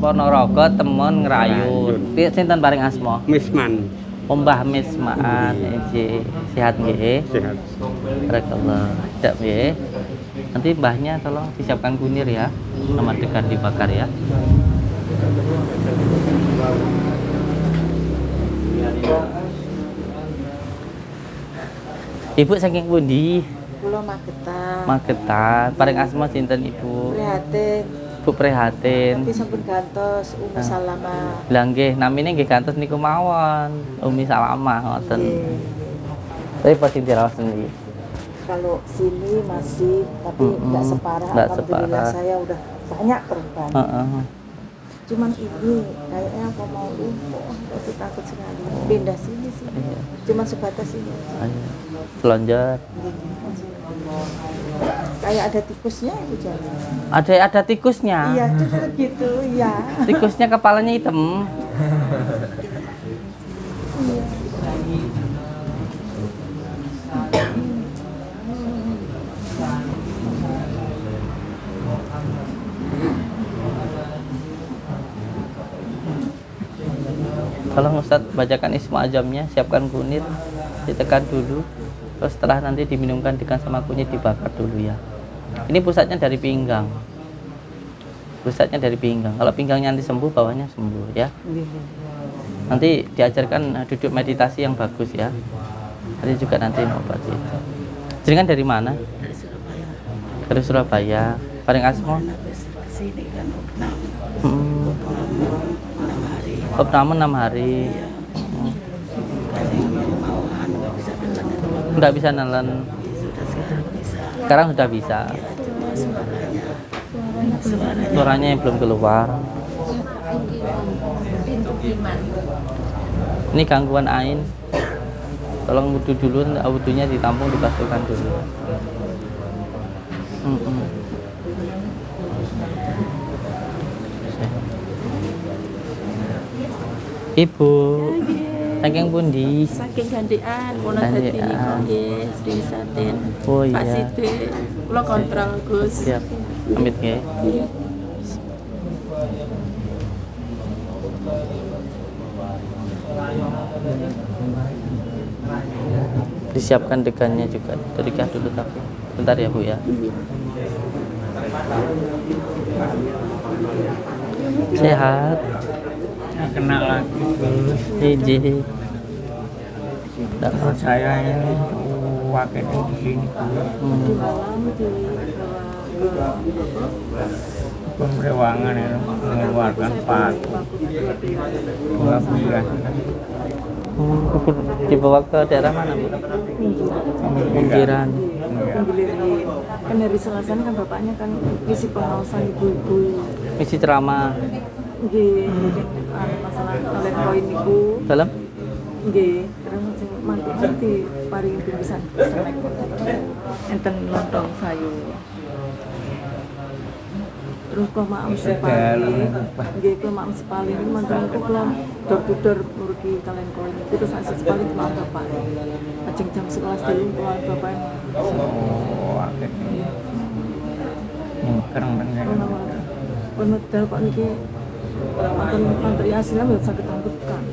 Speaker 1: Ponorogo Temon Ngrayun. Sinten paring asma?
Speaker 2: Misman.
Speaker 1: Mbah Mismaan. Nggih. Sehat nggih?
Speaker 2: Sehat.
Speaker 1: Barakallah. Dak nggih. Nanti mbahnya tolong disiapkan kunir ya, sama degan dibakar ya. Ibu saking pundi?
Speaker 3: Kula Magetan.
Speaker 1: Magetan. Paring asma sinten Ibu?
Speaker 3: Prihatin.
Speaker 1: Bu prihatin.
Speaker 3: Tapi sampun gantos Umi Salama.
Speaker 1: Lah nggih, namine nggih gantos niku mawon. Umi Salamah ngoten.
Speaker 3: Nggih.
Speaker 1: Tapi pasti dirawat sendiri.
Speaker 3: Kalau sini masih, tapi nggak separah.
Speaker 1: Nggak
Speaker 3: Alhamdulillah
Speaker 1: separah.
Speaker 3: saya udah banyak perubahan.
Speaker 1: Heeh.
Speaker 3: Cuman ini kayaknya apa mau lumpuh, aku takut sekali. Pindah sini sih.
Speaker 1: Iya.
Speaker 3: Cuman sebatas ini.
Speaker 1: Ayo. Selonjor.
Speaker 3: Kayak ada tikusnya itu jalan.
Speaker 1: Ada tikusnya.
Speaker 3: Iya, gitu, iya.
Speaker 1: Tikusnya kepalanya hitam. Tolong Ustadz bacakan ismu azamnya, siapkan kunir, ditekan dulu, terus setelah nanti diminumkan dengan sama kunyit dibakar dulu ya. Ini pusatnya dari pinggang. Pusatnya dari pinggang. Kalau pinggangnya nanti sembuh, bawahnya sembuh ya. Nanti diajarkan duduk meditasi yang bagus ya. Nanti juga nanti mengobati itu. Jenengan dari mana?
Speaker 3: Dari Surabaya.
Speaker 1: Dari Surabaya. Paling asmo?
Speaker 3: Kesini kan
Speaker 1: Opname 6 hari. Nggak bisa nelen. Sekarang sudah bisa. Suaranya yang belum keluar. Ini gangguan ain. Tolong wudhu dulu, wudhunya ditampung, dibasuhkan dulu. Ibu, saking pundi?
Speaker 4: Saking gantian, kula
Speaker 1: Gantian.
Speaker 4: dadi niku nggih Sri Satin.
Speaker 1: Oh
Speaker 4: Pak
Speaker 1: iya.
Speaker 4: Sidik, kula kontrol Gus.
Speaker 1: Siap. Amit nggih.
Speaker 4: Nggih.
Speaker 1: Disiapkan degannya juga. Terikah dulu tapi. Bentar ya Bu ya. Sehat.
Speaker 2: Kena lagi Gus.
Speaker 1: Iji.
Speaker 2: Menurut saya ini wakil di sini
Speaker 4: Di malam
Speaker 2: pemrewangan itu mengeluarkan paku 2 bulan.
Speaker 1: Dibawa ke daerah mana Bu? Pinggiran.
Speaker 4: Penggilirin. Kan dari Selasan kan bapaknya kan isi pengawasan ibu-ibu.
Speaker 1: Misi ceramah
Speaker 4: Nggih, masalah kalian koin niku.
Speaker 1: dalam
Speaker 4: Nggih, terus sing mantuk ngerti paring pinggisan selek. Enten lontong sayur. Terus kok maam sepali, nggih kok maam sepali ini mantan kok kula dor-dor murugi kalian koin. Terus asal sepali maam bapak. Ajeng jam 11 dulu kula bapak.
Speaker 2: Oh, wakil ini kerang dengan
Speaker 4: Penedal kok niki mantan mantan aslinya nggak sakit tangguhkan.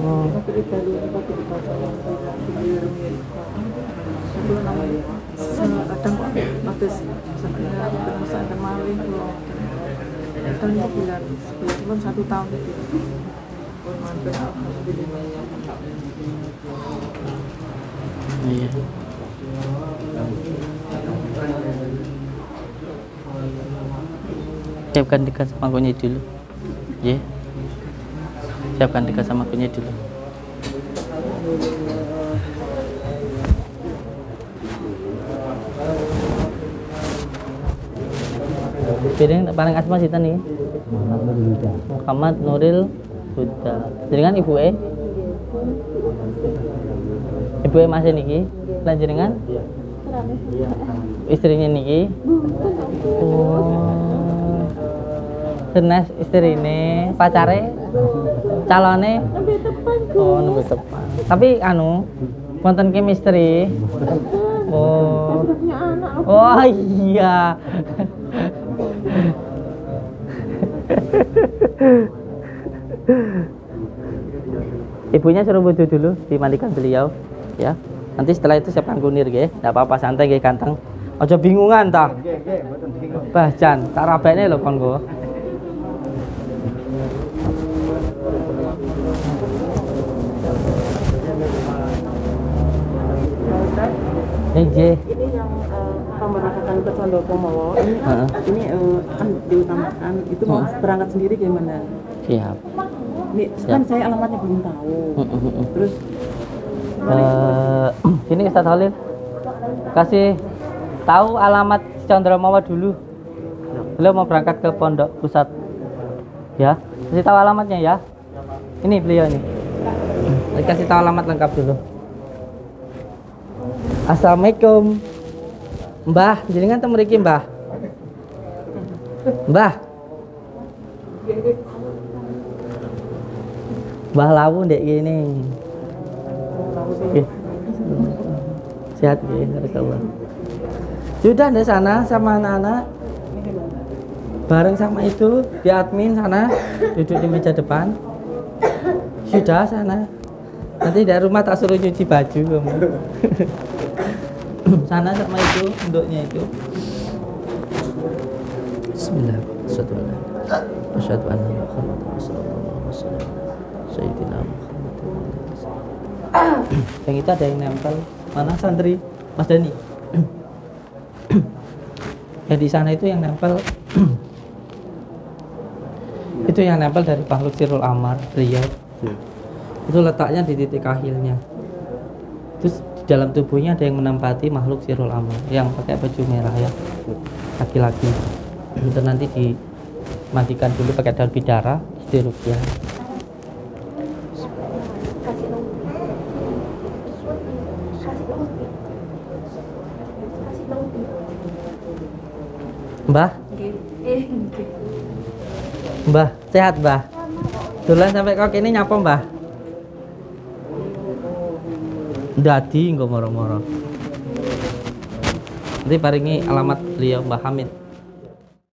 Speaker 4: Tapi di dalu ini kok di bawah di rumah. Itu namanya kadang kok waktu sebenarnya ketemu saya kemarin kalau tahun ini bulan sebelum 1 tahun itu pun mantan alhamdulillah.
Speaker 1: iya. Siapkan dekat sama kunyit dulu. Ya. Siapkan dekat sama kunyit dulu. Piring paling asma sih nih. Muhammad Nuril Huda. Jenengan ibu Ibu masih niki. Lan jenengan? Istrinya niki. Oh. Senes istrine, pacare, calone. Oh, nembe tepan. Tapi anu, wonten chemistry. Oh. Oh iya. Ibunya suruh wudhu dulu, dimandikan beliau, ya. Nanti setelah itu siapkan kunir, ya. Tidak apa-apa, santai, gak ganteng. Aja bingungan ta.
Speaker 2: Nggih, nggih, mboten bingung.
Speaker 1: Bah Jan, tak rabekne lho kon go. Nggih.
Speaker 4: Ini yang pemberangkatan ke Condokomowo
Speaker 1: Heeh.
Speaker 4: ini kan diutamakan itu mau berangkat sendiri gimana?
Speaker 1: Siap.
Speaker 4: Ini kan saya alamatnya belum tahu. Terus
Speaker 1: Ini Ustadz Halil kasih tahu alamat Condokomowo dulu. Beliau mau berangkat ke pondok pusat. Ya, kasih tahu alamatnya ya. Ini beliau ini. Kasih tahu alamat lengkap dulu. Assalamualaikum. Mbah, jenengan teng mriki, Mbah? Mbah. Mbah Lawu ndek kene. Oke. Sehat ya, barakallah. Sudah di sana sama anak-anak. Bareng sama itu di admin sana, duduk di meja depan. Sudah sana. Nanti dari rumah tak suruh cuci baju kamu. Sana sama itu, induknya itu. Bismillah. Asyhadu anna Muhammadan Rasulullah Sayyidina Muhammad. Yang itu ada yang nempel. Mana santri? Mas Dani. Yang di sana itu yang nempel. Itu yang nempel dari Makhluk Sirul Amar, Riyadh. Itu letaknya di titik akhirnya. Terus di dalam tubuhnya ada yang menempati Makhluk Sirul Amar yang pakai baju merah ya, laki-laki. Itu nanti dimandikan dulu pakai daun bidara, diruqyah. Mbah, Mbah, sehat Mbah? Dolan sampai kok ini nyapa Mbah? Dadi engko moro-moro. Nanti paringi alamat beliau Mbah Hamid.